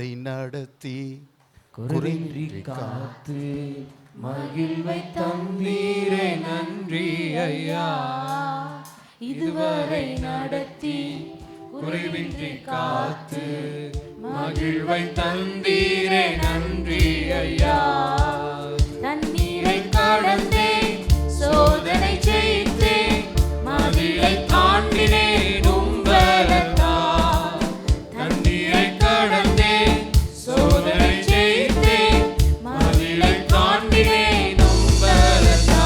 இதுவரை நடத்தி குறைவின்றி காத்து மகிழ்வை தந்தீரே நன்றி ஐயா. இதுவரை நடத்தி குறைவின்றி காத்து மகிழ்வை தந்தீரே நன்றி ஐயா. தண்ணீரை கடந்தே சோதனை ஜெயித்தே மதிலை தாண்டினேன் உம்பலத்தா. தண்ணீரை கடந்தே சோதனை ஜெயித்தே மதிலை தாண்டினேன் உம்பலத்தா.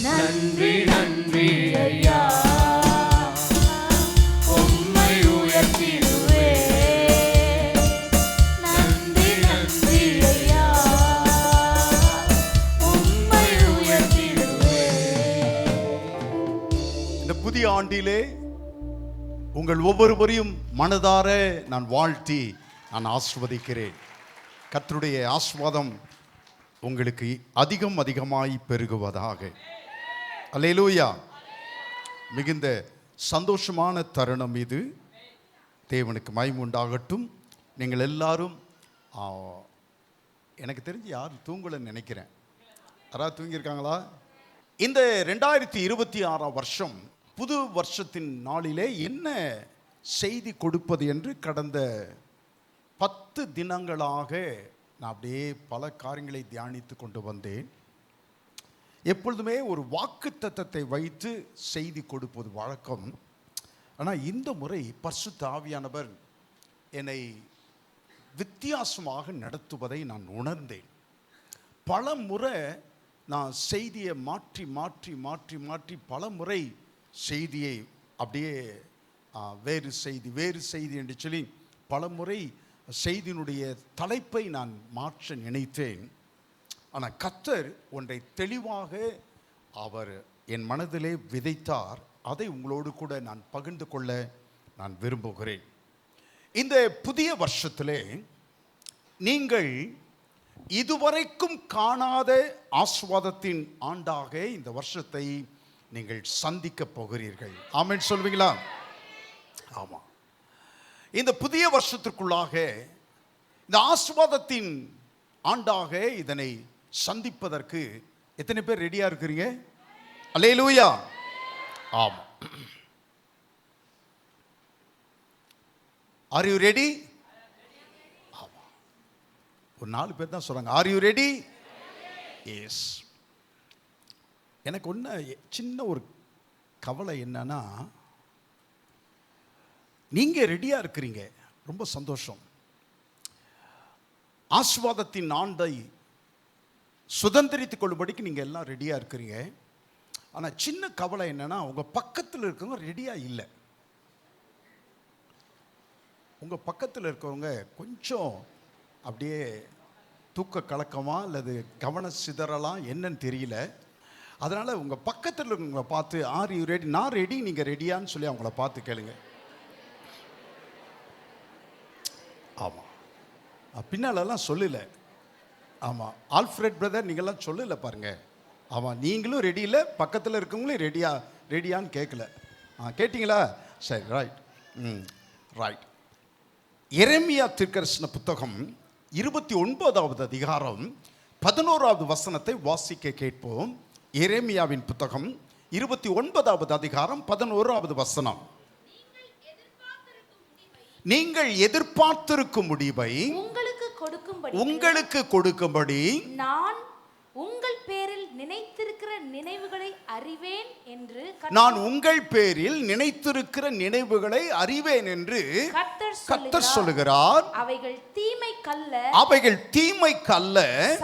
நன்றி நன்றி ஐயா. உம்மை உயர்த்திடுவே. நன்றி நன்றி ஐயா. உம்மை உயர்த்திடுவே. இந்த புதிய ஆண்டிலே உங்கள் ஒவ்வொருவரையும் மனதார நான் வாழ்த்தி நான் ஆசீர்வதிக்கிறேன். கர்த்தருடைய ஆசீர்வாதம் உங்களுக்கு அதிகம் அதிகமாய் பெருகுவதாக. அல்லேலூயா. மிகுந்த சந்தோஷமான தருணம் இது. தேவனுக்கு மகிமை உண்டாகட்டும். நீங்கள் எல்லாரும் எனக்கு தெரிஞ்சு யாரும் தூங்கலன்னு நினைக்கிறேன். யாராவது தூங்கியிருக்காங்களா? இந்த 2026 வருஷம் புது வருஷத்தின் நாளிலே என்ன செய்தி கொடுப்பது என்று கடந்த 10 தினங்களாக நான் அப்படியே பல காரியங்களை தியானித்து கொண்டு வந்தேன். எப்பொழுதுமே ஒரு வாக்குத்தத்தத்தை வைத்து செய்தி கொடுப்பது வழக்கம். ஆனால் இந்த முறை பரிசுத்த ஆவியானவர் என்னை வித்தியாசமாக நடத்துவதை நான் உணர்ந்தேன். பல முறை நான் செய்தியை மாற்றி மாற்றி மாற்றி மாற்றி பல முறை செய்தியை அப்படியே வேறு செய்தி என்று சொல்லி பல முறை செய்தியினுடைய தலைப்பை நான் மாற்ற நினைத்தேன். ஆனால் கர்த்தர் ஒன்றை தெளிவாக அவர் என் மனதிலே விதைத்தார். அதை உங்களோடு கூட நான் பகிர்ந்து கொள்ள நான் விரும்புகிறேன். இந்த புதிய வருஷத்திலே நீங்கள் இதுவரைக்கும் காணாத ஆசீர்வாதத்தின் ஆண்டாக இந்த வருஷத்தை நீங்கள் சந்திக்க போகிறீர்கள். ஆமென் சொல்வீங்களா? ஆமாம். இந்த புதிய வருஷத்திற்குள்ளாக இந்த ஆசீர்வாதத்தின் ஆண்டாக இதனை சந்திப்பதற்கு எத்தனை பேர் ரெடியா இருக்கிறீங்க? அல்லேலூயா. ஆமாம். Are you ready? ஆமாம். ஒரு 4 பேர் தான் சொல்றாங்க ஆர் யூ ரெடி? எஸ். எனக்கு ஒன்று சின்ன ஒரு கவலை என்னன்னா, நீங்கள் ரெடியாக இருக்கிறீங்க, ரொம்ப சந்தோஷம். ஆசீர்வாதத்தின் ஆண்டை சுதந்திரித்துக் கொள்ளும்படிக்கு நீங்கள் எல்லாம் ரெடியாக இருக்கிறீங்க. ஆனால் சின்ன கவலை என்னன்னா, உங்கள் பக்கத்தில் இருக்கவங்க ரெடியாக இல்லை. உங்கள் பக்கத்தில் இருக்கவங்க கொஞ்சம் அப்படியே தூக்க கலக்கமா அல்லது கவன சிதறலாம் என்னன்னு தெரியல. அதனால் உங்கள் பக்கத்தில் இருக்கவங்களை பார்த்து ஆர் யூ ரெடி, நான் ரெடி, நீங்கள் ரெடியான்னு சொல்லி அவங்கள பார்த்து கேளுங்க. ஆமாம். பின்னாலெல்லாம் சொல்லலை. ஆமாம், ஆல்ஃப்ரெட் பிரதர் நீங்கள்லாம் சொல்லலை பாருங்க. ஆமாம், நீங்களும் ரெடி இல்லை, பக்கத்தில் இருக்கவங்களும் ரெடியான்னு கேட்கல. கேட்டிங்களா? சரி, ரைட். ரைட். எரேமியா தீர்க்கதரிசன புத்தகம் 29வது அதிகாரம் 11வது வசனத்தை வாசிக்க கேட்போம். எரேமியாவின் புத்தகம் 29வது அதிகாரம் 11வது வசனம். நீங்கள் எதிர்பார்த்திருக்கும் முடிவை உங்களுக்கு கொடுக்கும்படி நான் உங்கள் பேரில் நினைத்திருக்கிற நினைவுகளை அறிவேன் என்று நான் உங்கள் பேரில் நினைத்திருக்கிற நினைவுகளை அறிவேன் என்று கர்த்தர் சொல்லுகிறார். அவைகள் தீமைக்கல்ல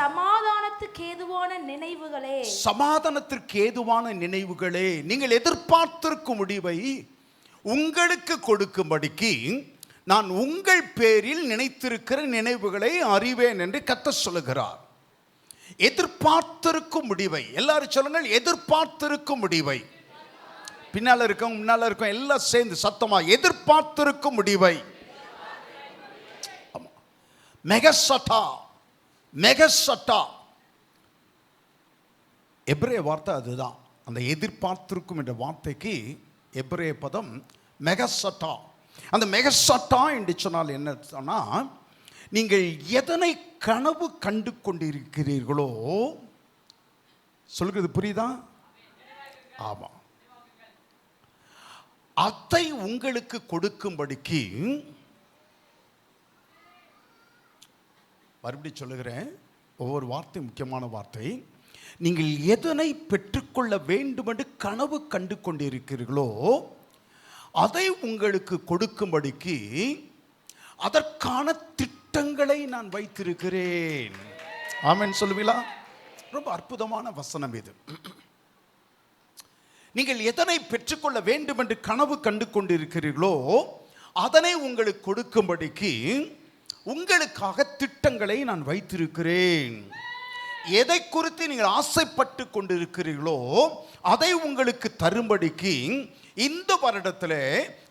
சமாதானத்துக்கு ஏதுவான நினைவுகளே. சமாதானத்திற்கு ஏதுவான நினைவுகளே. நீங்கள் எதிர்பார்த்திருக்கும் முடிவை உங்களுக்கு கொடுக்கும்படிக்கு நான் உங்கள் பேரில் நினைத்திருக்கிற நினைவுகளை அறிவேன் என்று கர்த்தர் சொல்லுகிறார். எதிர்பார்த்திருக்கும் முடிவை. எல்லாரும் சொல்லுங்கள், எதிர்பார்த்திருக்கும் முடிவை. பின்னால இருக்கவங்க முன்னால இருக்கவங்க எல்லாம் சேர்ந்து சத்தமா எதிர்பார்த்திருக்கும் முடிவை. மெகசட்டா, மெகசட்டா எபிரேய வார்த்தை அதுதான். அந்த எதிர்பார்த்திருக்கும் என்ற வார்த்தைக்கு எபிரேய பதம் மெகசட்டா. அந்த மெகசட்டா என்று சொன்னால் என்ன சொன்னால், நீங்கள் எதனை கனவு கண்டு கொண்டிருக்கிறீர்களோ, சொல்கிறது புரியுதா? ஆமா, அதை உங்களுக்கு கொடுக்கும்படிக்கு, மறுபடியும் சொல்லுகிறேன், ஒவ்வொரு வார்த்தை முக்கியமான வார்த்தை. நீங்கள் எதனை பெற்றுக்கொள்ள வேண்டும் என்று கனவு கண்டு கொண்டிருக்கிறீர்களோ அதை உங்களுக்கு கொடுக்கும்படிக்கு அதற்கான திட்டங்களை நான் வைத்திருக்கிறேன். ஆமென் சொல்லுவீங்களா? ரொம்ப அற்புதமான வசனம் இது. நீங்கள் எதனை பெற்றுக்கொள்ள வேண்டும் என்று கனவு கண்டு கொண்டிருக்கிறீர்களோ அதனை உங்களுக்கு கொடுக்கும்படிக்கு உங்களுக்காக திட்டங்களை நான் வைத்திருக்கிறேன். எதை குறித்து நீங்கள் ஆசைப்பட்டு கொண்டிருக்கிறீர்களோ அதை உங்களுக்கு தரும்படிக்கு இந்த வருடத்தில்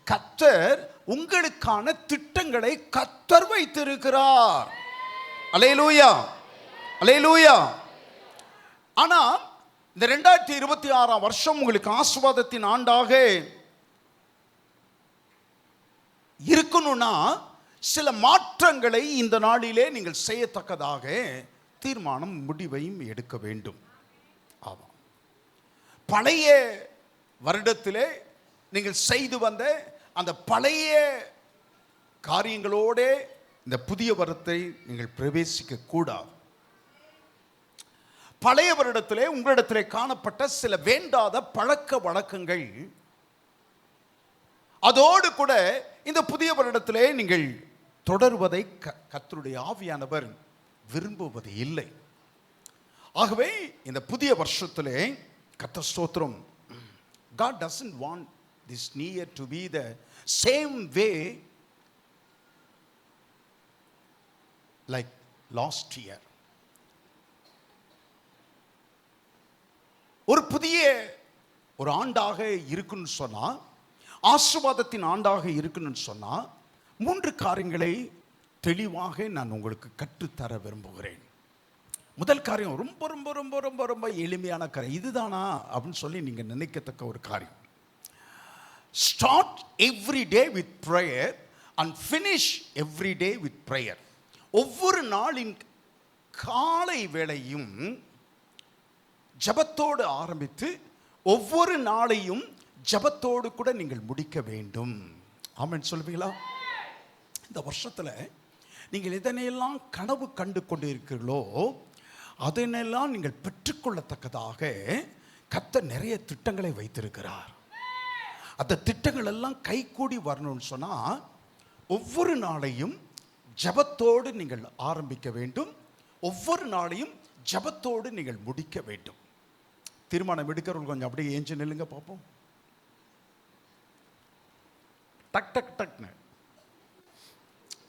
கர்த்தர் உங்களுக்கான திட்டங்களை கர்த்தர் வைத்திருக்கிறார். அல்லேலூயா, அல்லேலூயா. ஆனா இந்த 2026 வருஷம் உங்களுக்கு ஆசீர்வாதத்தின் ஆண்டாக இருக்கணும்னா சில மாற்றங்களை இந்த நாளிலே நீங்கள் செய்யத்தக்கதாக தீர்மானம் முடிவையும் எடுக்க வேண்டும். ஆமாம், பழைய வருடத்திலே நீங்கள் செய்து வந்த அந்த பழைய காரியங்களோடு இந்த புதிய வருடத்தை நீங்கள் பிரவேசிக்க கூடாது. பழைய வருடத்திலே உங்களிடத்திலே காணப்பட்ட சில வேண்டாத பழக்க வழக்கங்கள் அதோடு கூட இந்த புதிய வருடத்திலே நீங்கள் தொடர்வதை கர்த்தருடைய ஆவியானவர் விரும்புவது இல்லை. ஆகவே இந்த புதிய வருஷத்திலே கர்த்தர் ஸ்தோத்திரம், God doesn't want this new year to be the same way like last year. ஒரு புதிய ஒரு ஆண்டாக இருக்குன்னு சொன்னா, ஆசீர்வாதத்தின் ஆண்டாக இருக்குன்னு சொன்னா 3 காரியங்களை தெளிவாக நான் உங்களுக்கு கற்றுத்தர விரும்புகிறேன். முதல் காரியம் ரொம்ப ரொம்ப ரொம்ப ரொம்ப ரொம்ப எளிமையான காரியம். இதுதானா அப்படின்னு சொல்லி நீங்க நினைக்கத்தக்க ஒரு காரியம். Start every day with prayer and finish every day with prayer. ஒவ்வொரு நாளின் காலை வேளையும் ஜபத்தோடு ஆரம்பித்து ஒவ்வொரு நாளையும் ஜபத்தோடு கூட நீங்கள் முடிக்க வேண்டும். ஆமென் சொல்வீங்களா? இந்த வருஷத்தில் நீங்கள் எதனையெல்லாம் கனவு கண்டு கொண்டு இருக்கிறீர்களோ அதனெல்லாம் நீங்கள் பெற்றுக்கொள்ளத்தக்கதாக கர்த்தர் நிறைய திட்டங்களை வைத்திருக்கிறார். அந்த திட்டங்கள் எல்லாம் கைகூடி வரணும்னு சொன்னால் ஒவ்வொரு நாளையும் ஜபத்தோடு நீங்கள் ஆரம்பிக்க வேண்டும், ஒவ்வொரு நாளையும் ஜபத்தோடு நீங்கள் முடிக்க வேண்டும். தீர்மானம் எடுக்கிறவர்கள் கொஞ்சம் அப்படியே ஏஞ்சு நில்லுங்க பார்ப்போம். டக் டக் டக்னு.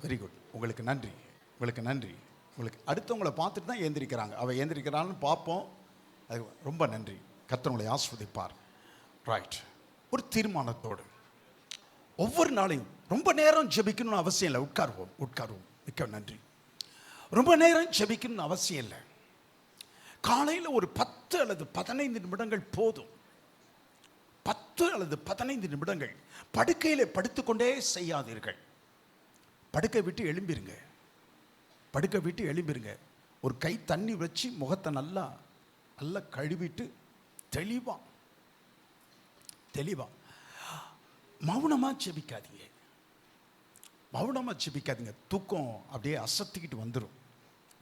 Very good. உங்களுக்கு நன்றி, உங்களுக்கு நன்றி. உங்களுக்கு அடுத்தவங்களை பார்த்துட்டு தான் ஏந்திரிக்கிறாங்க. அவள் ஏந்திரிக்கிறான்னு பார்ப்போம். அது ரொம்ப நன்றி. கர்த்தர் உங்களை ஆசீர்வதிப்பார். ரைட். ஒரு தீர்மானத்தோடு ஒவ்வொரு நாளையும் ரொம்ப நேரம் ஜெபிக்கணும்னு அவசியம் இல்லை. உட்காருவோம். மிக்க நன்றி. ரொம்ப நேரம் ஜெபிக்கணும்னு அவசியம் இல்லை. காலையில் ஒரு 10 அல்லது 15 நிமிடங்கள் போதும். 10 அல்லது 15 நிமிடங்கள் படுக்கையில் படுத்துக்கொண்டே செய்யாதீர்கள். படுக்கை விட்டு எழும்பிருங்க. ஒரு கை தண்ணி வச்சு முகத்தை நல்லா நல்லா கழுவிட்டு தெளிவா மௌனமாக ஜெபிக்காதீங்க. தூக்கம் அப்படியே அசத்திக்கிட்டு வந்துடும்.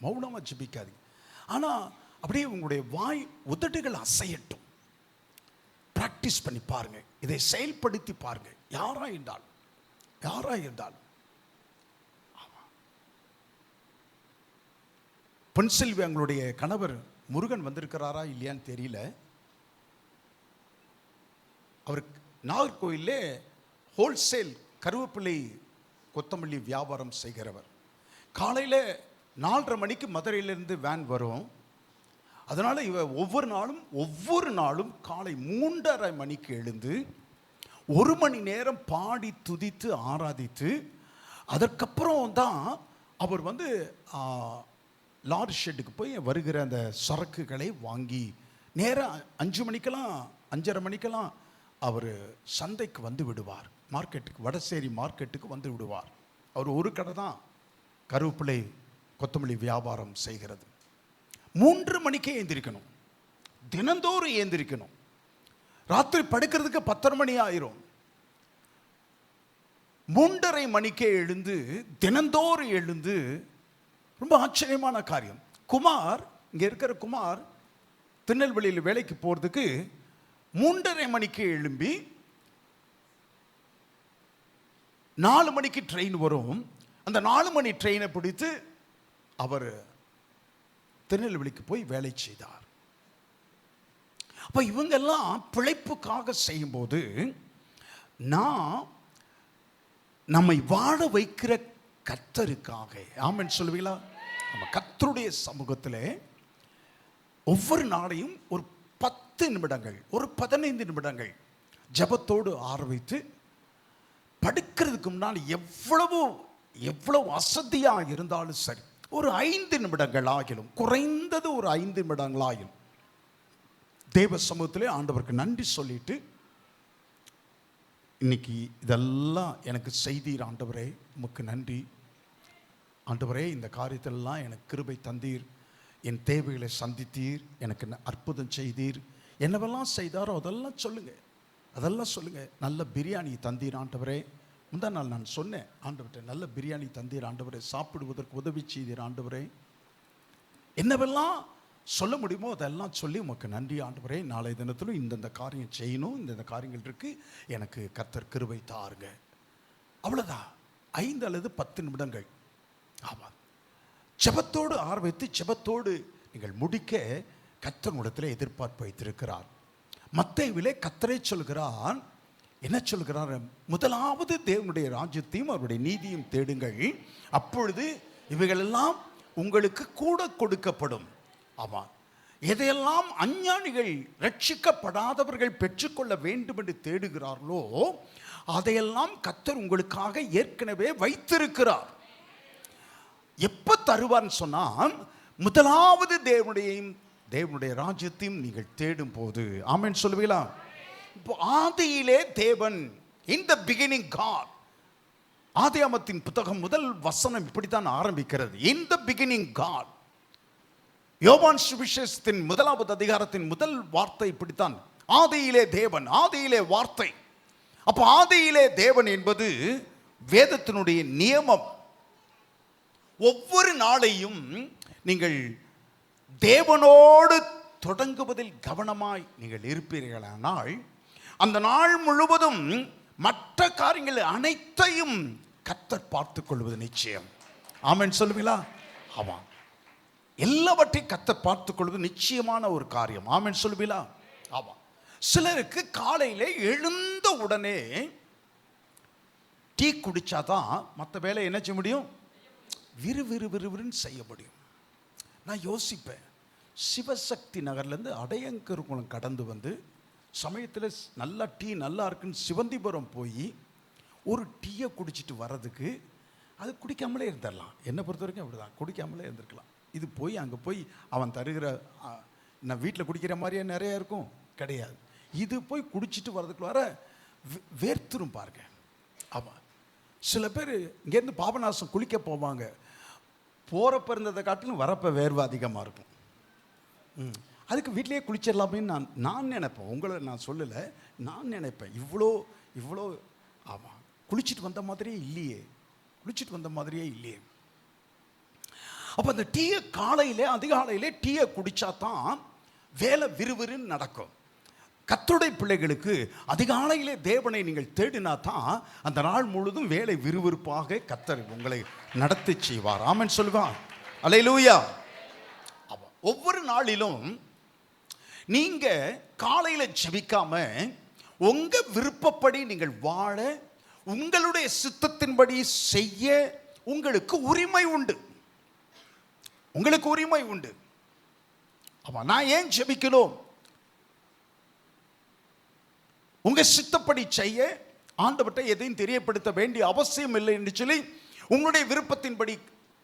மௌனமாக ஜெபிக்காதீங்க. ஆனால் அப்படியே உங்களுடைய வாய் உதடுகள் அசையட்டும். பிராக்டிஸ் பண்ணி பாருங்க. இதை செயல்படுத்தி பாருங்க. யாரா இருந்தால் பென்சில்வி எங்களுடைய கணவர் முருகன் வந்திருக்கிறாரா இல்லையான்னு தெரியல. அவர் நாகர்கோயிலே ஹோல்சேல் கருவேப்பிலை கொத்தமல்லி வியாபாரம் செய்கிறவர். காலையில் 4:30 மணிக்கு மதுரையிலிருந்து வேன் வரும். அதனால் ஒவ்வொரு நாளும் காலை 3:30 மணிக்கு எழுந்து 1 மணி நேரம் பாடி துதித்து ஆராதித்து அதற்கப்புறம் தான் அவர் லாரி ஷெட்டுக்கு போய் வருகிற அந்த சரக்குகளை வாங்கி நேராக 5:30 மணிக்கெல்லாம் அவர் சந்தைக்கு வந்து விடுவார். மார்க்கெட்டுக்கு, வடசேரி மார்க்கெட்டுக்கு வந்து விடுவார். அவர் ஒரு கடை தான் கருவேப்பிலை கொத்தமல்லி வியாபாரம் செய்கிறது. 3 மணிக்கே எழுந்திரிக்கணும், தினந்தோறும் எழுந்திரிக்கணும். ராத்திரி படுக்கிறதுக்கு 10:30 மணி ஆயிரும். 3:30 மணிக்கே எழுந்து தினந்தோறும் எழுந்து, ரொம்ப ஆச்சரியமான காரியம். குமார், இங்க இருக்கிற குமார் திருநெல்வேலியில் வேலைக்கு போறதுக்கு 3:30 மணிக்கு எழும்பி 4 மணிக்கு ட்ரெயின் வரும். அந்த 4 மணி ட்ரெயினை பிடித்து அவர் திருநெல்வேலிக்கு போய் வேலை செய்தார். அப்ப இவங்கெல்லாம் பிழைப்புக்காக செய்யும்போது, நான் நம்மை வாழ வைக்கிற கர்த்தருக்காக, ஆமென் சொல்லுவீங்களா? நம்ம கர்த்தருடைய சமூகத்தில் ஒவ்வொரு நாளையும் ஒரு 10 நிமிடங்கள், ஒரு 15 நிமிடங்கள் ஜெபத்தோடு ஆரம்பித்து, படுக்கிறதுக்கு முன்னால் எவ்வளவு அசதியாக இருந்தாலும் சரி, ஒரு 5 நிமிடங்கள் ஆகிலும், குறைந்தது ஒரு 5 நிமிடங்கள் ஆகிலும் தேவ சமூகத்திலே ஆண்டவருக்கு நன்றி சொல்லிட்டு, இன்னைக்கு இதெல்லாம் எனக்கு செய்தீர் ஆண்டவரே, உமக்கு நன்றி ஆண்டவரே, இந்த காரியத்திலெல்லாம் எனக்கு கிருபை தந்தீர், என் தேவைகளை சந்தித்தீர், எனக்கு அற்புதம் செய்தீர், என்னவெல்லாம் செய்தாரோ அதெல்லாம் சொல்லுங்க, அதெல்லாம் சொல்லுங்க. நல்ல பிரியாணி தந்தீர் ஆண்டவரே, முந்தா நாள் நான் சொன்னேன் ஆண்டவர்கிட்ட, நல்ல பிரியாணி தந்தீர் ஆண்டவரே, சாப்பிடுவதற்கு உதவி செய்தீர் ஆண்டவரே, என்னவெல்லாம் சொல்ல முடியுமோ அதெல்லாம் சொல்லி உமக்கு நன்றி ஆண்டவரே, நாளை தினத்திலும் இந்த காரியம் செய்யணும், இந்த காரியங்கள் இருக்கு, எனக்கு கர்த்தர் கிருபை தாருங்க. அவ்வளோதான், 5 அல்லது 10 நிமிடங்கள். ஆமாம், ஜெபத்தோடு ஆரம்பித்து ஜெபத்தோடு நீங்கள் முடிக்க கர்த்தரிடத்தில் எதிர்பார்ப்பு வைத்திருக்கிறார். மத்தேயுவிலே கர்த்தரே சொல்கிறார், என்ன சொல்கிறார்? முதலாவது தேவனுடைய ராஜ்யத்தையும் அவருடைய நீதியும் தேடுங்கள், அப்பொழுது இவைகளெல்லாம் உங்களுக்கு கூட கொடுக்கப்படும். ஆமாம், எதையெல்லாம் அஞ்ஞானிகள், ரட்சிக்கப்படாதவர்கள் பெற்றுக்கொள்ள வேண்டும் என்று தேடுகிறார்களோ அதையெல்லாம் கர்த்தர் உங்களுக்காக ஏற்கனவே வைத்திருக்கிறார். எப்ப தருவார்னு சொன்னால், முதலாவது தேவனுடைய ராஜ்யத்தையும் நீங்கள் தேடும் போது. ஆமென் சொல்லுவீங்களா? இப்போ ஆதியிலே தேவன், இன் த பிகினிங் காட். ஆதியாகமத்தின் புத்தகம் முதல் வசனம் இப்படித்தான் ஆரம்பிக்கிறது, இன் த பிகினிங் காட். யோவான் சுவிசேஷத்தின் 1வது அதிகாரத்தின் முதல் வார்த்தை இப்படித்தான், ஆதியிலே தேவன், ஆதியிலே வார்த்தை. அப்ப ஆதியிலே தேவன் என்பது வேதத்தினுடைய நியமம். ஒவ்வொரு நாளையும் நீங்கள் தேவனோடு தொடங்குவதில் கவனமாய் நீங்கள் இருப்பீர்களானால், அந்த நாள் முழுவதும் மற்ற காரியங்கள் அனைத்தையும் கர்த்தர் பார்த்துக் கொள்வது நிச்சயம். ஆமென் சொல்லுவீங்களா? ஆமாம், எல்லாவற்றையும் கர்த்தர் பார்த்துக் கொள்வது நிச்சயமான ஒரு காரியம். ஆமென் சொல்லுவீங்களா? ஆமாம். சிலருக்கு காலையில் எழுந்த உடனே டீ குடிச்சாதான் மற்ற வேலை என்ன செய்ய முடியும், விறுவிறுன்னு செய்ய முடியும். நான் யோசிப்பேன், சிவசக்தி நகர்லேருந்து அடையங்கருக்குளம் கடந்து வந்து சமயத்தில் நல்லா டீ நல்லா இருக்குன்னு சிவந்திபுரம் போய் ஒரு டீயை குடிச்சிட்டு வர்றதுக்கு, அது குடிக்காமலே இருந்துடலாம். என்னை பொறுத்த வரைக்கும் அப்படிதான், குடிக்காமலே இருந்திருக்கலாம். இது போய் அங்கே போய் அவன் தருகிற, நான் வீட்டில் குடிக்கிற மாதிரியே நிறைய இருக்கும் கிடையாது. இது போய் குடிச்சிட்டு வர்றதுக்கு வர வேர்த்துரும் பாருங்க. ஆமாம், சில பேர் இங்கேருந்து பாபநாசம் குளிக்க போவாங்க, போகிறப்ப இருந்ததை காட்டிலும் வரப்போ வேர்வை அதிகமாக இருக்கும். அதுக்கு வீட்டிலேயே குளிச்சிடலாமேன்னு நான் நினைப்பேன். உங்களை நான் சொல்லலை, நான் நினைப்பேன். இவ்வளோ ஆமாம், குளிச்சுட்டு வந்த மாதிரியே இல்லையே. அப்போ அந்த டீயை அதிகாலையிலே டீயை குடித்தா தான் வேலை விறுவிறுன்னு நடக்கும். கர்த்தருடைய பிள்ளைகளுக்கு அதிகாலையிலே தேவனை நீங்கள் தேடினா தான் அந்த நாள் முழுதும் வேலை விறுவிறுப்பாக கர்த்தர் உங்களை நடத்தி செய்வார். ஆமென் சொல்லுவார். அல்லேலூயா. ஒவ்வொரு நாளிலும் நீங்க காலையில ஜெபிக்காம உங்க விருப்பப்படி நீங்கள் வாழ, உங்களுடைய சித்தத்தின்படி செய்ய உங்களுக்கு உரிமை உண்டு. ஆமா, நான் ஏன் ஜெபிக்கணும்? உங்க சித்தப்படி செய்ய ஆண்டவர்கிட்ட எதையும் தெரியப்படுத்த வேண்டிய அவசியம் இல்லை என்று சொல்லி உங்களுடைய விருப்பத்தின்படி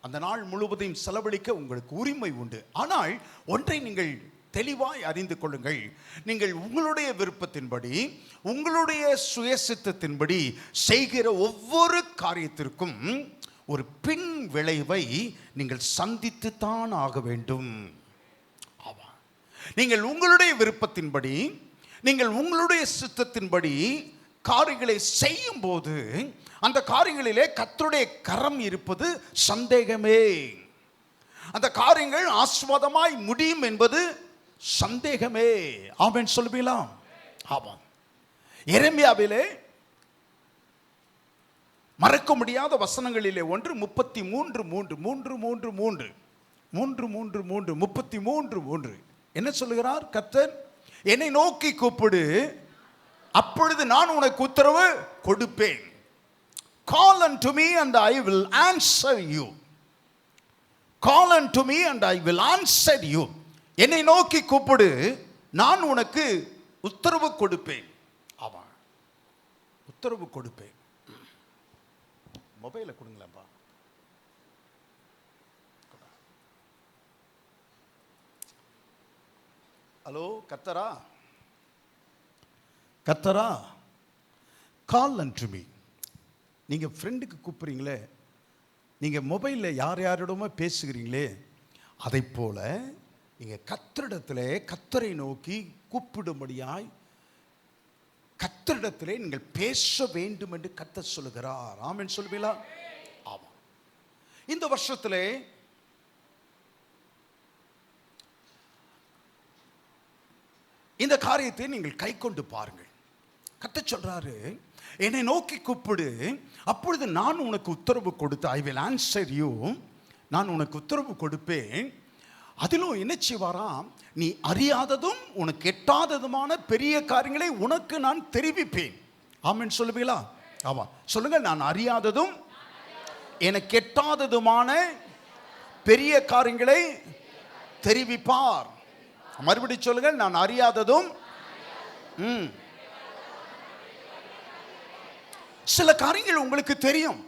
அந்த நாள் முழுவதையும் செலவழிக்க உங்களுக்கு உரிமை உண்டு. ஆனால் ஒன்றை நீங்கள் தெளிவாய் அறிந்து கொள்ளுங்கள், நீங்கள் உங்களுடைய விருப்பத்தின்படி, உங்களுடைய சுயசித்தத்தின்படி செய்கிற ஒவ்வொரு காரியத்திற்கும் ஒரு பின் விளைவை நீங்கள் சந்தித்துத்தான் ஆக வேண்டும். நீங்கள் உங்களுடைய விருப்பத்தின்படி, நீங்கள் உங்களுடைய சித்தத்தின்படி காரியங்களை செய்யும் போது அந்த காரியங்களிலே கர்த்தருடைய கரம் இருப்பது சந்தேகமே. அந்த காரியங்கள் ஆசீர்வாதமாய் முடியும் என்பது சந்தேகமே. ஆமென் சொல்லுவீங்களா? ஆமாம். எரேமியாவிலே மறக்க முடியாத வசனங்களிலே ஒன்று 33 என்ன சொல்லுகிறார் கர்த்தர்? என்னை நோக்கி கூப்பிடு, அப்பொழுது நான் உனக்கு உத்தரவு கொடுப்பேன். Call unto me and I will answer you. Call unto me and I will answer you. என்னை நோக்கி கூப்பிடு, நான் உனக்கு உத்தரவு கொடுப்பேன். ஆமா, உத்தரவு கொடுப்பேன். மொபைலை கொடுங்களேன்ப்பா. ஹலோ, கர்த்தரா, கர்த்தரா, கால் unto me. நீங்கள் ஃப்ரெண்டுக்கு கூப்பிட்றீங்களே, நீங்கள் மொபைலில் யாரோடமோ பேசுகிறீங்களே, அதை போல நீங்கள் கர்த்தரிடத்திலே கர்த்தரை நோக்கி கூப்பிடும்படியாய் கர்த்தரிடத்திலே நீங்கள் பேச வேண்டும் என்று கர்த்தர் சொல்லுகிறார். ஆமென் சொல்லுவீங்களா? ஆமாம். இந்த வருஷத்திலே இந்த காரியத்தை நீங்கள் கை கொண்டு பாருங்கள். கர்த்தர் சொல்றாரு, என்னை நோக்கி கூப்பிடு, அப்பொழுது நான் உனக்கு உத்தரவு கொடுத்து, ஐ வில் ஆன்சர் யூ, நான் உனக்கு உத்தரவு கொடுப்பேன். அதிலும் என்ன செய்வாராம், நீ அறியாததும் உனக்கு எட்டாததுமான பெரிய காரியங்களை உனக்கு நான் தெரிவிப்பேன். ஆமென் சொல்லுவீங்களா? ஆமா சொல்லுங்க. நான் அறியாததும் எனக்கு எட்டாததுமான பெரிய காரியங்களை தெரிவிப்பார். மறுபடி சொல்லுங்க. நான் அறியாததும் சில காரியங்கள் உங்களுக்கு தெரியும்,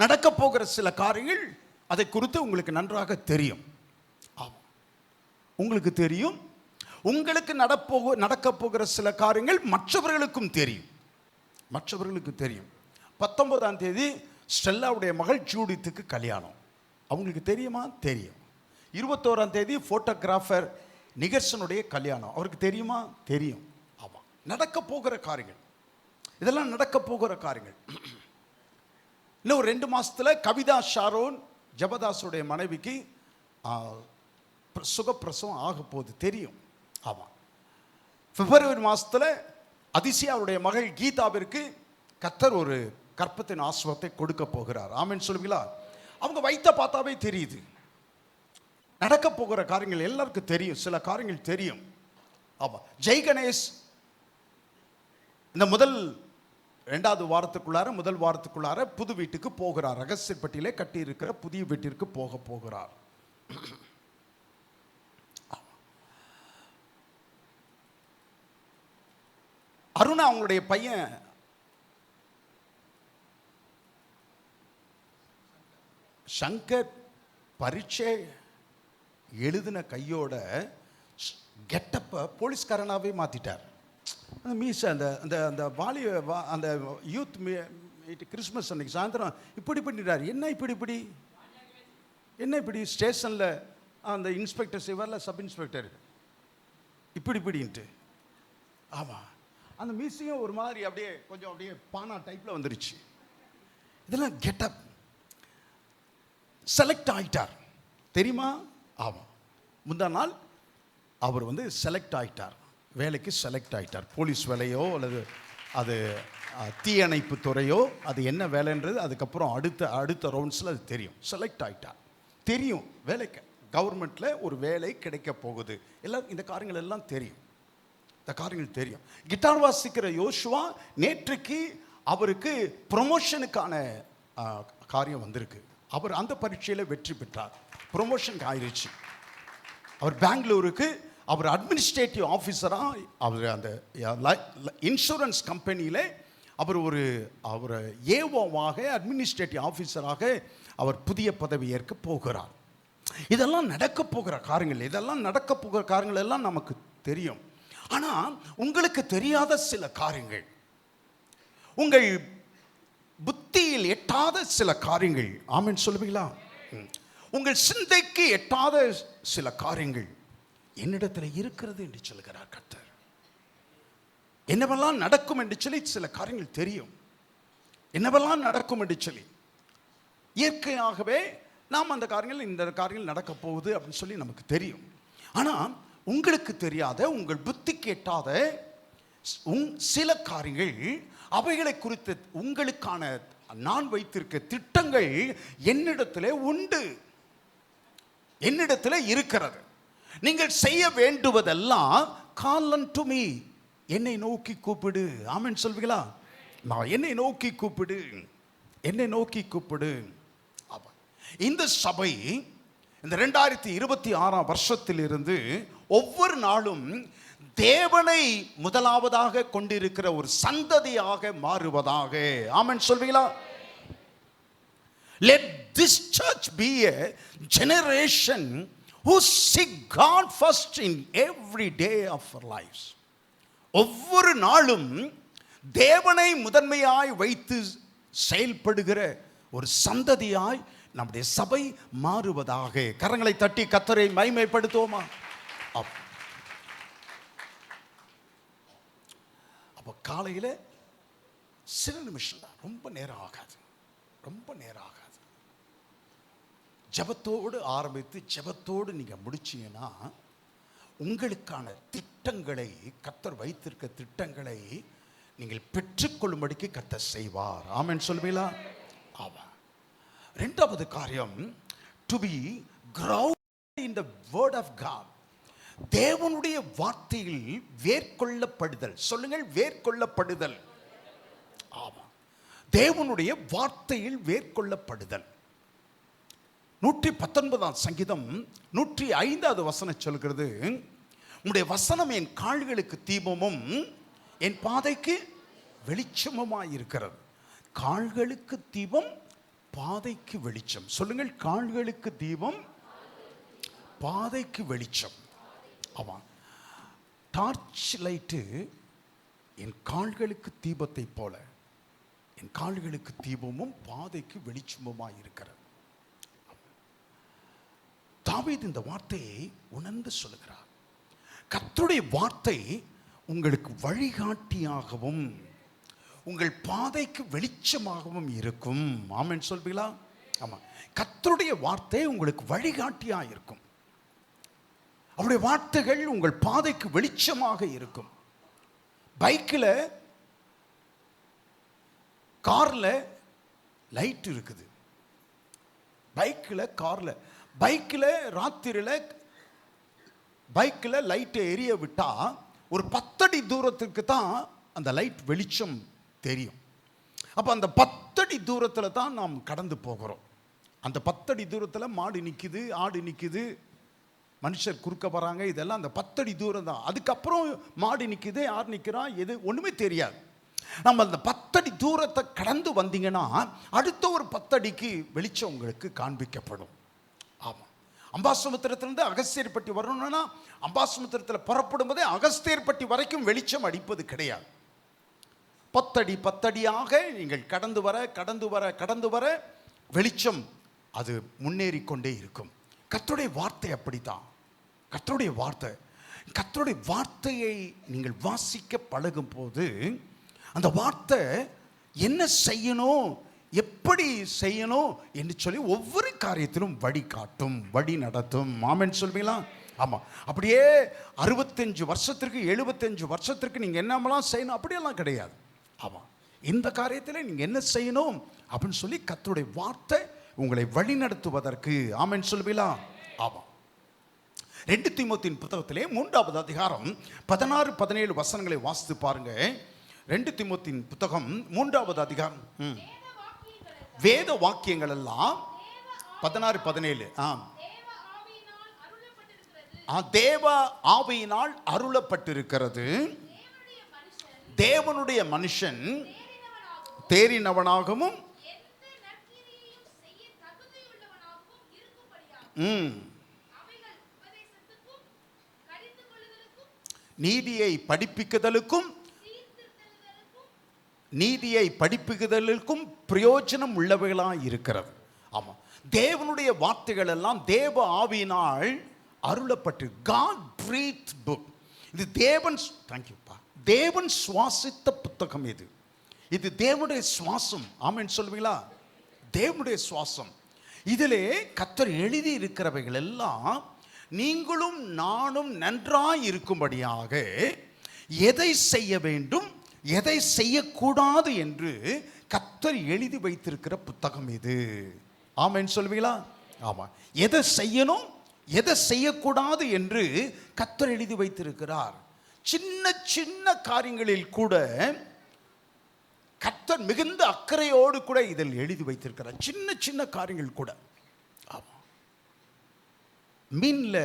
நடக்க போகிற சில காரியங்கள் அதை குறித்து உங்களுக்கு நன்றாக தெரியும். உங்களுக்கு தெரியும். உங்களுக்கு நடக்க போகிற சில காரியங்கள் மற்றவர்களுக்கும் தெரியும். மற்றவர்களுக்கு தெரியும். 19ஆம் தேதி ஸ்டெல்லாவுடைய மகள் ஜூடித்துக்கு கல்யாணம். அவங்களுக்கு தெரியுமா? தெரியும். 21ஆம் தேதி போட்டோகிராஃபர் நிகர்சனுடைய கல்யாணம். அவருக்கு தெரியுமா? தெரியும். ஆமாம். நடக்க போகிற காரியங்கள் இதெல்லாம் நடக்க போகிற காரியங்கள். இன்னும் 2 மாசத்துல கவிதா ஷாரோன் ஜபதாசுடைய மனைவிக்கு சுகப்பிரசவம் ஆக போகுது, தெரியும். ஆமாம். பிப்ரவரி மாசத்துல அதிசயாவுடைய மகள் கீதாவிற்கு கர்த்தர் ஒரு கற்பத்தின் ஆசீர்வாதத்தை கொடுக்க போகிறார். ஆமென் சொல்லுவீங்களா? அவங்க வைத்த பார்த்தாவே தெரியுது. நடக்க போகிற காரியங்கள் எல்லாருக்கும் தெரியும். சில காரியங்கள் தெரியும். ஆமாம். ஜெய் கணேஷ் இந்த முதல் வாரத்துக்குள்ளார புது வீட்டுக்கு போகிறார். ரகசியப்பட்டியிலே கட்டி இருக்கிற புதிய வீட்டிற்கு போகிறார். அருணா அவங்களுடைய பையன் சங்கர் பரீட்சை எழுதின கையோட கெட்டப்ப போலீஸ்காரனாவே மாத்திட்டார். மீஸ் அந்த அந்த அந்த வாலி அந்த யூத் கிறிஸ்மஸ் அன்னைக்கு சாயந்தரம் இப்படி பண்ணிட்டார். என்ன இப்படி ஸ்டேஷனில் அந்த இன்ஸ்பெக்டர் செய்வார்ல, சப் இன்ஸ்பெக்டர், இப்படின்ட்டு. ஆமாம். அந்த மீஸையும் ஒரு மாதிரி அப்படியே பானா டைப்பில் வந்துருச்சு. இதெல்லாம் கெட்டப். செலக்ட் ஆகிட்டார் தெரியுமா? ஆமாம். முந்தா நாள் அவர் செலக்ட் ஆகிட்டார், வேலைக்கு செலக்ட் ஆகிட்டார். போலீஸ் வேலையோ அல்லது அது தீயணைப்பு துறையோ, அது என்ன வேலைன்றது அதுக்கப்புறம் அடுத்த ரவுண்ட்ஸில் அது தெரியும். செலக்ட் ஆகிட்டார், தெரியும். வேலைக்கு கவர்மெண்ட்டில் ஒரு வேலை கிடைக்க போகுது. எல்லாம் இந்த காரியங்கள் எல்லாம் தெரியும். இந்த காரியங்கள் தெரியும். கிட்டார் வாசிக்கிற யோசுவா நேற்றைக்கு அவருக்கு ப்ரொமோஷனுக்கான காரியம் வந்திருக்கு. அவர் அந்த பரீட்சையில் வெற்றி பெற்றார், ப்ரொமோஷன் ஆயிடுச்சு. அவர் பெங்களூருக்கு அவர் அட்மினிஸ்ட்ரேட்டிவ் ஆஃபீஸராக, அவர் அந்த இன்சூரன்ஸ் கம்பெனியில் அவர் ஏஓவாக அட்மினிஸ்ட்ரேட்டிவ் ஆஃபீஸராக அவர் புதிய பதவி ஏற்க போகிறார். இதெல்லாம் நடக்க போகிற காரியங்கள். இதெல்லாம் நடக்க போகிற காரியங்கள் எல்லாம் நமக்கு தெரியும். ஆனால் உங்களுக்கு தெரியாத சில காரியங்கள், உங்கள் புத்தியில் எட்டாத சில காரியங்கள், ஆமென் சொல்லுவீங்களா? உங்கள் சிந்தைக்கு எட்டாத சில காரியங்கள் என்னிடத்தில் இருக்கிறது என்று சொல்கிறார் கர்த்தர். என்னவெல்லாம் நடக்கும் என்று சொல்லி சில காரியங்கள் தெரியும். என்னவெல்லாம் நடக்கும் என்று சொல்லி இயற்கையாகவே நாம் அந்த காரியங்கள், இந்த காரியங்கள் நடக்க போகுது அப்படின்னு சொல்லி நமக்கு தெரியும். ஆனால் உங்களுக்கு தெரியாத, உங்கள் புத்திக்கு எட்டாத சில காரியங்கள், அவைகளை குறித்து உங்களுக்கான நான் வைத்திருக்க திட்டங்கள் என்னிடத்தில் உண்டு, என்னிடத்தில் இருக்கிறது. நீங்கள் செய்ய வேண்டுவதெல்லாம் கால் unto me, என்னை நோக்கி கூப்பிடு. ஆமென் சொல்வீங்களா? நான் என்னை நோக்கி கூப்பிடு, என்னை நோக்கி கூப்பிடு. இந்த சபை இந்த 2026 வருஷத்திலிருந்து ஒவ்வொரு நாளும் தேவனை முதலாவதாக கொண்டிருக்கிற ஒரு சந்ததியாக மாறுவதாக. ஆமென் சொல்வீங்களா? Let this church be a generation who seek God first in every day of our lives. ஒவ்வொரு நாளும் தேவனை முதன்மையாய் வைத்து செயல்படுகிற ஒரு சந்ததியாய் நம்முடைய சபை மாறுவதாக. கரங்களை தட்டி கர்த்தரை மகிமைப்படுத்துவோமா? அப்போ காலையில் சில நிமிஷம் தான், ரொம்ப நேரம் ஆகாது, ரொம்ப நேரம் ஆகாது. ஜெபத்தோடு ஆரம்பித்து ஜெபத்தோடு நீங்கள் முடிச்சீங்கன்னா உங்களுக்கான திட்டங்களை, கர்த்தர் வைத்திருக்க திட்டங்களை நீங்கள் பெற்றுக்கொள்ளும்படிக்கு கர்த்தர் செய்வார். ஆமென் சொல்வீங்களா? ஆமா. இரண்டாவது காரியம், to be grounded in the word of God. தேவனுடைய வார்த்தையில் வேர்கொள்ளப்படுதல். சொல்லுங்கள், வேர்கொள்ளப்படுதல். ஆமா, தேவனுடைய வார்த்தையில் வேர்கொள்ளப்படுதல். 119 சங்கீதம் 105வது வசனம் சொல்கிறது, உம்முடைய வசனம் என் கால்களுக்கு தீபமும் என் பாதைக்கு வெளிச்சமுமாய் இருக்கிறது. கால்களுக்கு தீபம், பாதைக்கு வெளிச்சம். சொல்லுங்கள், கால்களுக்கு தீபம், பாதைக்கு வெளிச்சம். ஆமாம், டார்ச் லைட்டு என் கால்களுக்கு தீபத்தை போல, என் கால்களுக்கு தீபமும் பாதைக்கு வெளிச்சமுமாய் இருக்கிறது. தாவீது இந்த வார்த்தையை உணர்ந்து சொல்லுகிறார். கர்த்தருடைய வார்த்தை உங்களுக்கு வழிகாட்டியாகவும் உங்கள் பாதைக்கு வெளிச்சமாகவும் இருக்கும். ஆமென் சொல்வீங்களா? ஆமாம், கர்த்தருடைய வார்த்தை உங்களுக்கு வழிகாட்டியாக இருக்கும். அவருடைய வார்த்தைகள் உங்கள் பாதைக்கு வெளிச்சமாக இருக்கும். பைக்கில், காரில் லைட் இருக்குது. பைக்கில் ராத்திரியில் பைக்கில் லைட்டை எரிய விட்டால் ஒரு 10 அடி தூரத்துக்கு தான் அந்த லைட் வெளிச்சம் தெரியும். அப்போ அந்த 10 அடி தூரத்தில் தான் நாம் கடந்து போகிறோம். அந்த 10 அடி தூரத்தில் மாடு நிற்குது, ஆடு நிற்குது, மனுஷர் குறுக்க வராங்க, இதெல்லாம் அந்த 10 அடி தூரம் தான். அதுக்கப்புறம் மாடு நிற்குது, யார் நிற்கிறா, எது ஒன்றுமே தெரியாது. நம்ம அந்த 10 அடி தூரத்தை கடந்து வந்தீங்கன்னா அடுத்த ஒரு 10 அடிக்கு வெளிச்சம் உங்களுக்கு காண்பிக்கப்படும். ஆமாம், அம்பாசமுத்திரத்திலிருந்து அகஸ்தியர்பட்டி வரணும்னா அம்பாசமுத்திரத்தில் புறப்படும் போதே அகஸ்தியர்பட்டி வரைக்கும் வெளிச்சம் அடிப்பது கிடையாது. 10 அடியாக நீங்கள் கடந்து வர வெளிச்சம் அது முன்னேறி கொண்டே இருக்கும். கர்த்தருடைய வார்த்தை அப்படித்தான். கர்த்தருடைய வார்த்தையை நீங்கள் வாசிக்க பழகும் போது அந்த வார்த்தை என்ன செய்யணும், எப்படி செய்யணும் என்று சொல்லி ஒவ்வொரு காரியத்திலும் வழி காட்டும், வழி நடத்தும். ஆமென் சொல்வீங்களா? ஆமாம், அப்படியே 65 வருஷத்திற்கு 75 வருஷத்திற்கு நீங்கள் என்னமெல்லாம் செய்யணும் அப்படியெல்லாம் கிடையாது. ஆமாம், இந்த காரியத்தில் நீங்கள் என்ன செய்யணும் அப்படின்னு சொல்லி கர்த்தருடைய வார்த்தை உங்களை வழி நடத்துவதற்கு. ஆமென் சொல்வீங்களா? ஆமாம். 2 தீமோத்தேயுவின் புத்தகத்திலே 3வது அதிகாரம் 16, 17 வசனங்களை வாசித்து பாருங்க. 2 தீமோத்தேயுவின் புத்தகம் 3வது அதிகாரம். வேத வாக்கியங்கள் எல்லாம் 16, 17. தேவ ஆவியினால் அருளப்பட்டிருக்கிறது. தேவனுடைய மனுஷன் தேறினவனாகவும் நீதியை படிப்பிக்குதலுக்கும் நீதியை படிப்புகளுக்கும் பிரயோஜனம் உள்ளவைகளாக இருக்கிறது. ஆமாம், தேவனுடைய வார்த்தைகள் எல்லாம் தேவ ஆவியினால் அருளப்பட்டு, காட் பிரீத் புக். இது தேவன் சுவாசித்த புத்தகம். இது தேவனுடைய சுவாசம். ஆமென் சொல்லுவீங்களா? தேவனுடைய சுவாசம். இதிலே கர்த்தர் எழுதி இருக்கிறவைகள் எல்லாம் நீங்களும் நானும் நன்றாய் இருக்கும்படியாக எதை செய்ய வேண்டும், எதை செய்யக்கூடாது என்று கர்த்தர் எழுதி வைத்திருக்கிற புத்தகம் இது. ஆமென் சொல்லுவீங்களா? ஆமாம். எதை செய்யணும், எதை செய்யக்கூடாது என்று கர்த்தர் எழுதி வைத்திருக்கிறார். சின்ன சின்ன காரியங்களில் கூட கர்த்தர் மிகுந்த அக்கறையோடு கூட இதில் எழுதி வைத்திருக்கிறார். சின்ன சின்ன காரியங்கள் கூட. ஆமாம். மீனில்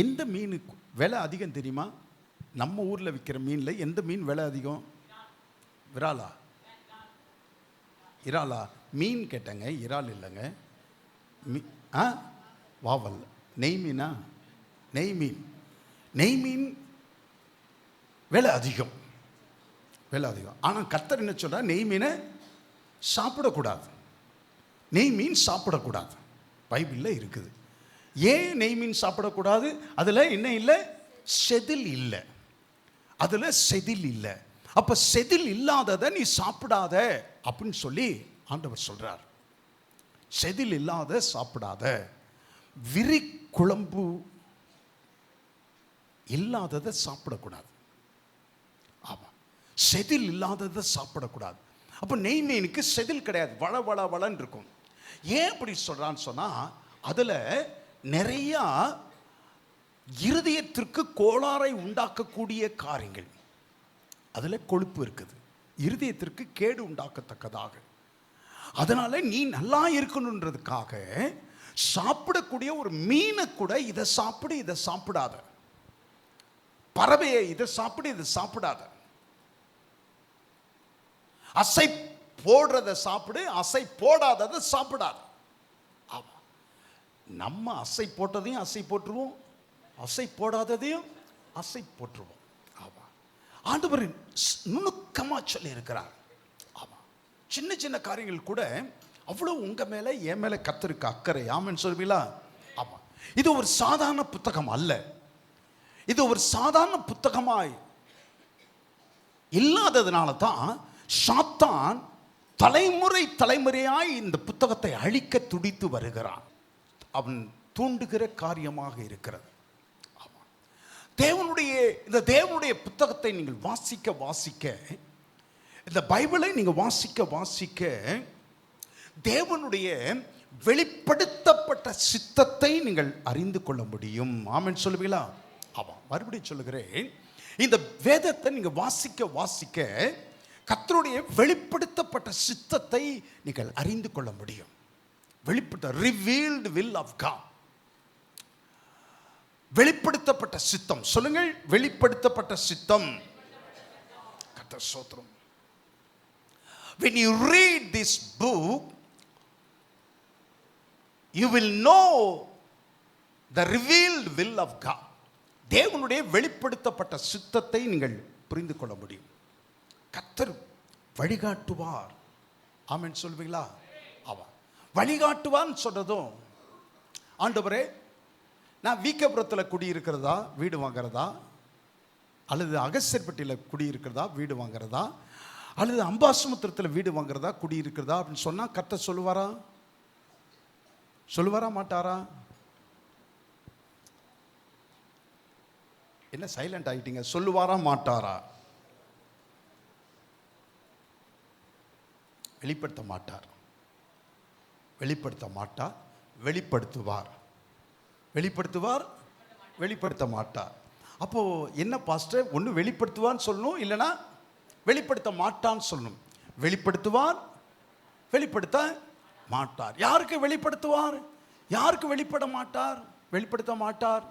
எந்த மீன் விலை அதிகம் தெரியுமா? நம்ம ஊரில் விற்கிற மீனில் எந்த மீன் விலை அதிகம்? விராலா? இறாலா? மீன் கேட்டங்க, இறால் இல்லைங்க. வாவல். நெய் மீனா? நெய் மீன் விலை அதிகம். ஆனால் கர்த்தர் என்ன சொல்றார்? நெய் மீனை சாப்பிடக்கூடாது. நெய் மீன் சாப்பிடக்கூடாது. பைபிளில் இருக்குது. ஏன் நெய் மீன் சாப்பிடக்கூடாது? அதில் என்ன இல்லை? செதில் இல்லை. அதில் செதில் இல்லை. அப்போ செதில் இல்லாததை நீ சாப்பிடாத அப்படின்னு சொல்லி ஆண்டவர் சொல்றார். செதில் இல்லாத சாப்பிடாத, விரி குழம்பு இல்லாததை சாப்பிடக்கூடாது. ஆமாம், செதில் இல்லாததை சாப்பிடக்கூடாது. அப்போ நெய் மீனுக்கு செதில் கிடையாது, வளன்னு இருக்கும். ஏன் அப்படி சொல்றான்னு சொன்னா, அதில் நிறைய இருதயத்திற்கு கோளாறை உண்டாக்கக்கூடிய காரியங்கள், அதில் கொழுப்பு இருக்குது, இருதயத்திற்கு கேடு உண்டாக்கத்தக்கதாக. அதனால நீ நல்லா இருக்கணுன்றதுக்காக சாப்பிடக்கூடிய ஒரு மீனை கூட இதை சாப்பிடு, இதை சாப்பிடாத, பறவையை இதை சாப்பிடு, இதை சாப்பிடாத, அசை போடுறத சாப்பிடு, அசை போடாததை சாப்பிடாத. ஆமா, நம்ம அசை போட்டதையும் அசை போட்டுருவோம், அசை போடாததையும் அசை போட்டுருவோம். ஆமா, ஆண்டவர் நுணுக்கமா சொல்லி இருக்கிறார். ஆமா, சின்ன சின்ன காரியங்கள் கூட அவ்வளவு உங்க மேல என் மேல கர்த்தருக்கு அக்கறை. ஆமென் சொல்வீங்களா? ஆமா, இது ஒரு சாதாரண புத்தகம் அல்ல. இது ஒரு சாதாரண புத்தகமாய் இல்லாததுனால தான் சாத்தான் தலைமுறையாய் இந்த புத்தகத்தை அழிக்க துடித்து வருகிறான். அவன் தூண்டுகிற காரியமாக இருக்கிறது. தேவனுடைய புத்தகத்தை நீங்கள் வாசிக்க, இந்த பைபிளை நீங்கள் வாசிக்க தேவனுடைய வெளிப்படுத்தப்பட்ட சித்தத்தை நீங்கள் அறிந்து கொள்ள முடியும். ஆமென் சொல்லுவீங்களா? ஆமாம், மறுபடியும் சொல்லுகிறேன், இந்த வேதத்தை நீங்கள் வாசிக்க கர்த்தருடைய வெளிப்படுத்தப்பட்ட சித்தத்தை நீங்கள் அறிந்து கொள்ள முடியும். revealed will of God. வெளிப்படுத்தப்பட்ட சித்தம். சொல்லுங்கள், வெளிப்படுத்தப்பட்ட சித்தம். கர்த்தர் ஸ்தோத்திரம். When you read this book, you will know the revealed will of God. தேவனுடைய வெளிப்படுத்தப்பட்ட சித்தத்தை நீங்கள் புரிந்து கொள்ள முடியும். கர்த்தர் வழிகாட்டுவார். ஆமென் சொல்வீங்களா? ஆமா, வழிகாட்டுவான்னு சொல்றதும், ஆண்டவரே நான் வீக்கபுரத்தில் குடியிருக்கிறதா வீடு வாங்கிறதா, அல்லது அகஸ்தர்பட்டியில் குடியிருக்கிறதா வீடு வாங்கிறதா, அல்லது அம்பாசமுத்திரத்தில் வீடு வாங்கிறதா குடியிருக்கிறதா அப்படின்னு சொன்னா கர்த்தர் சொல்லுவாரா மாட்டாரா? என்ன சைலண்ட் ஆகிட்டீங்க? சொல்லுவாரா மாட்டாரா? வெளிப்படுத்த மாட்டார். வெளிப்படுத்த மாட்டார். அப்போ என்ன பாஸ்டர்? ஒன்று வெளிப்படுத்துவான்னு சொல்லணும், இல்லைன்னா வெளிப்படுத்த மாட்டான்னு சொல்லணும். வெளிப்படுத்துவார், வெளிப்படுத்த மாட்டார். யாருக்கு வெளிப்படுத்துவார், யாருக்கு வெளிப்படுத்த மாட்டார்?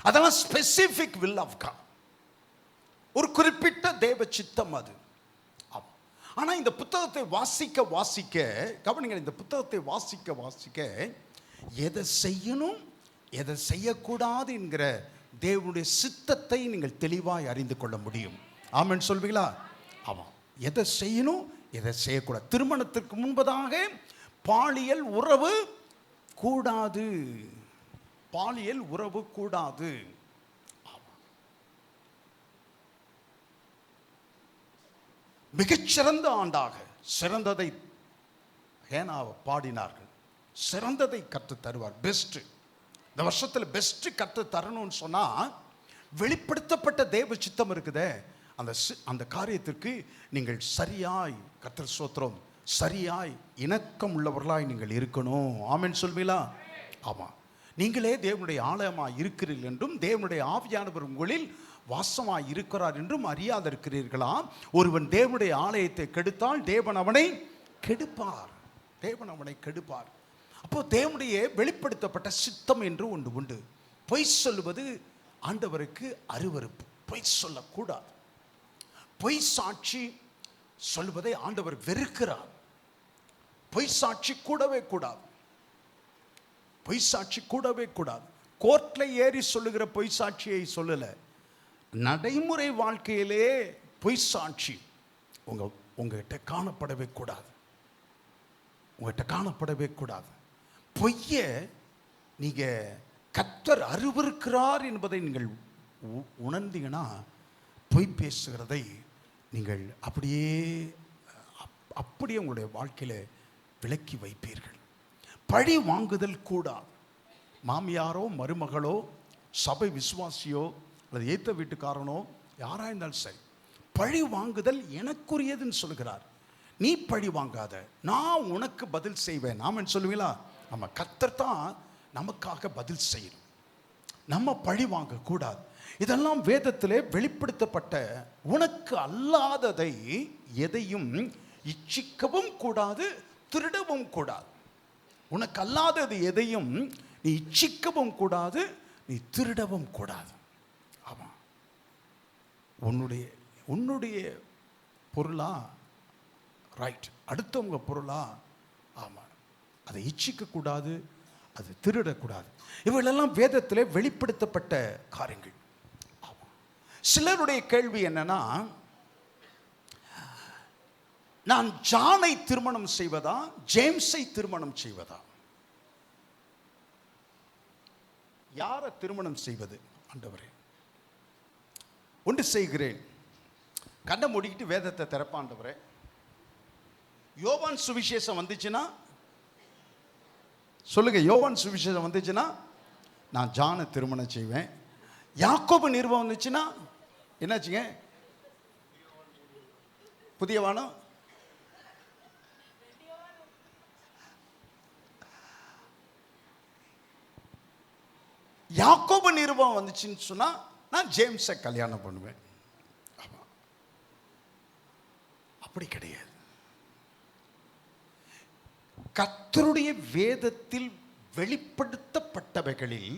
அதெல்லாம் ஸ்பெசிபிக் வில் ஆஃப் காட், ஒரு குறிப்பிட்ட தேவ சித்தம் அது. ஆனா இந்த புத்தகத்தை வாசிக்க கவனிங்க, இந்த புத்தகத்தை வாசிக்க எதை செய்யணும், எதை செய்யக்கூடாது என்கிற தேவனுடைய சித்தத்தை நீங்கள் தெளிவாய் அறிந்து கொள்ள முடியும். ஆமென் சொல்வீங்களா? ஆமாம். எதை செய்யணும், எதை செய்யக்கூடாது. திருமணத்திற்கு முன்பதாக பாலியல் உறவு கூடாது. பாலியல் உறவு கூடாது. மிகச்சிறந்த ஆண்டாக சிறந்ததை ஹேனாவை பாடினார்கள். சிறந்ததை கற்று தருவார். பெஸ்ட். இந்த வருஷத்தில் பெஸ்ட் கற்று தரணும்னு சொன்னா வெளிப்படுத்தப்பட்ட தேவ சித்தம் இருக்குதே, அந்த காரியத்திற்கு நீங்கள் சரியாய், கர்த்தர் ஸ்தோத்திரம், சரியாய் இணக்கம் உள்ளவர்களாய் நீங்கள் இருக்கணும். ஆமென் சொல்வீங்களா? ஆமாம். நீங்களே தேவனுடைய ஆலயமாக இருக்கிறீர்கள் என்றும் தேவனுடைய ஆவியானவர் உங்களில் வாசமாய் இருக்கிறார் என்றும் அறியாது இருக்கிறீர்களா? ஒருவன் தேவனுடைய ஆலயத்தை கெடுத்தால் தேவன் அவனை கெடுப்பார். தேவன் அவனை கெடுப்பார். அப்போ தேவனுடைய வெளிப்படுத்தப்பட்ட சித்தம் என்று ஒன்று உண்டு. பொய் சொல்லுவது ஆண்டவருக்கு அருவருப்பு. பொய் சொல்லக்கூடாது. பொய் சாட்சி சொல்வதை ஆண்டவர் வெறுக்கிறார். பொய் சாட்சி கூடவே கூடாது. பொய் சாட்சி கூடவே கூடாது. கோர்ட்ல ஏறி சொல்லுகிற பொய் சாட்சியை சொல்லல. நடைமுறை வாழ்க்கையிலே பொய் சாட்சி உங்ககிட்ட காணப்படவே கூடாது. உங்ககிட்ட காணப்படவே கூடாது. பொய்ய நீங்க கர்த்தர் அருவருக்கிறார் என்பதை நீங்கள் உணர்ந்தீங்கன்னா பொய் பேசுகிறதை நீங்கள் அப்படியே உங்களுடைய வாழ்க்கையில விலக்கி வைப்பீர்கள். பழி வாங்குதல் கூடாது. மாமியாரோ மருமகளோ சபை விசுவாசியோ அல்லது ஏத்த வீட்டுக்காரனோ யாரா இருந்தாலும் சரி, பழி வாங்குதல் எனக்குரியதுன்னு சொல்கிறார். நீ பழி வாங்காத, நான் உனக்கு பதில் செய்வேன். ஆமென் சொல்லுவீங்களா? நம்ம கர்த்தர் தான் நமக்காக பதில் செய்யணும். நம்ம பழி வாங்க கூடாது. இதெல்லாம் வேதத்திலே வெளிப்படுத்தப்பட்ட உனக்கு அல்லாததை எதையும் இச்சிக்கவும் கூடாது, திருடவும் கூடாது. உனக்கு அல்லாதது எதையும் நீ இச்சிக்கவும் கூடாது, நீ திருடவும் கூடாது. ஆமா, உன்னுடைய பொருளா ரைட், அடுத்தவங்க பொருளா ஆமா, அதை இச்சிக்க கூடாது, அது திருடக்கூடாது. இவைகளெல்லாம் வேதத்திலே வெளிப்படுத்தப்பட்ட காரியங்கள். சிலருடைய கேள்வி என்னன்னா, நான் ஜானை திருமணம் செய்வதா ஜேம்ஸை திருமணம் செய்வதா? யாரை திருமணம் செய்வது ஆண்டவரே? ஒன்று செய்கிறேன், கண்ணை மூடிக்கிட்டு வேதத்தை திறப்பாண்டவரே. யோவான் சுவிசேஷம் வந்துச்சுன்னா சொல்லுங்க, யோவான் சுவிசேஷம் வந்துச்சுன்னா நான் ஜானை திருமணம் செய்வேன். யாக்கோபு நிருபம் வந்துச்சுன்னா என்னாச்சுங்க? புதிய வானம். யாக்கோபு நிருபம் வந்துச்சுன்னு சொன்னா நான் ஜேம்ஸை கல்யாணம் பண்ணுவேன். அப்படி கிடையாது. கர்த்தருடைய வேதத்தில் வெளிப்படுத்தப்பட்டவைகளில்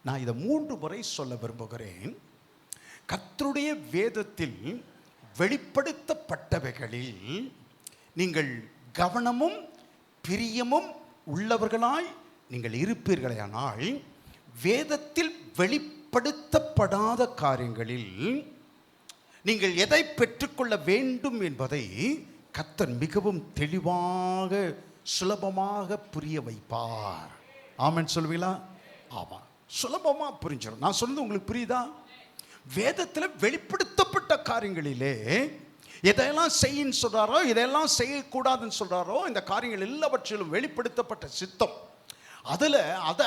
நான் இதை 3 முறை சொல்ல விரும்புகிறேன். கர்த்தருடைய வேதத்தில் வெளிப்படுத்தப்பட்டவைகளில் நீங்கள் கவனமும் பிரியமும் உள்ளவர்களாய் நீங்கள் இருப்பீர்களானால், வேதத்தில் வெளிப்படுத்தப்படாத காரியங்களில் நீங்கள் எதை பெற்றுக்கொள்ள வேண்டும் என்பதை கர்த்தர் மிகவும் தெளிவாக சுலபமாக புரிய வைப்பார். ஆமென் சொல்வீங்களா? ஆமா, சுலபமா புரிஞ்சிடும். நான் சொன்னது உங்களுக்கு புரியுதா? வேதத்தில் வெளிப்படுத்தப்பட்ட காரியங்களிலே எதையெல்லாம் செய்யின்னு சொல்றாரோ, இதெல்லாம் செய்யக்கூடாதுன்னு சொல்றாரோ, இந்த காரியங்கள் எல்லாவற்றிலும் வெளிப்படுத்தப்பட்ட சித்தம்.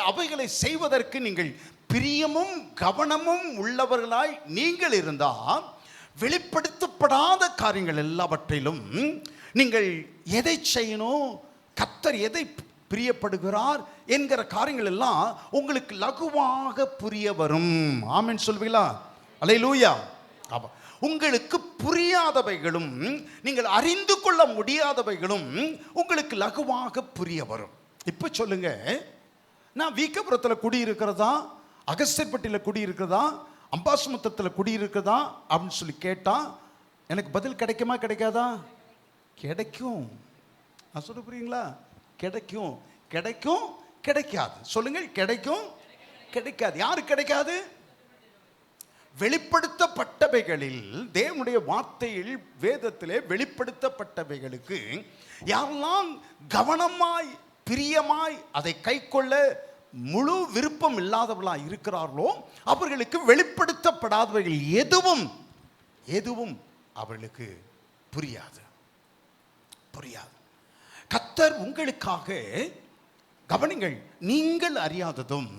அவைகளை செய்வதற்கு நீங்கள் பிரியமும் கவனமும் உள்ளவர்களாய் நீங்கள் இருந்தால், வெளிப்படுத்தப்படாத காரியங்கள் எல்லாவற்றிலும் நீங்கள் எதை செய்யணும், கர்த்தர் எதை பிரியப்படுகிறார் என்கிற காரியங்கள் எல்லாம் உங்களுக்கு லகுவாக புரிய வரும். ஆமென் சொல்வீங்களா? அல்லேலூயா. ஆமா, உங்களுக்கு புரியாதவைகளும் நீங்கள் அறிந்து கொள்ள முடியாதவைகளும் உங்களுக்கு லகுவாக புரிய வரும். இப்ப சொல்லுங்க, நான் வீக்கபுரத்தில் குடியிருக்கிறதா, அகஸ்தியர்பட்டியில் குடியிருக்கிறதா, அம்பாசமுத்திரத்தில் குடியிருக்கிறதா அப்படின்னு சொல்லி கேட்டா எனக்கு பதில் கிடைக்குமா கிடைக்காதா? கிடைக்கும். நான் சொல்ல புரியுங்களா? கிடைக்கும், கிடைக்கும், கிடைக்காது. சொல்லுங்கள், கிடைக்கும், கிடைக்காது. யாரு கிடைக்காது? வெளிப்படுத்தப்பட்டவைகளில், தேவனுடைய வார்த்தையில் வேதத்திலே வெளிப்படுத்தப்பட்டவைகளுக்கு யாரெல்லாம் கவனமாய் பிரியமாய் அதை கைக்கொள்ள முழு விருப்பம் இல்லாதவர்களாக இருக்கிறார்களோ அவர்களுக்கு வெளிப்படுத்தப்படாதவைகள் எதுவும் அவர்களுக்கு புரியாது. கர்த்தர் உங்களுக்காக, கவனிங்கள், நீங்கள் அறியாததும்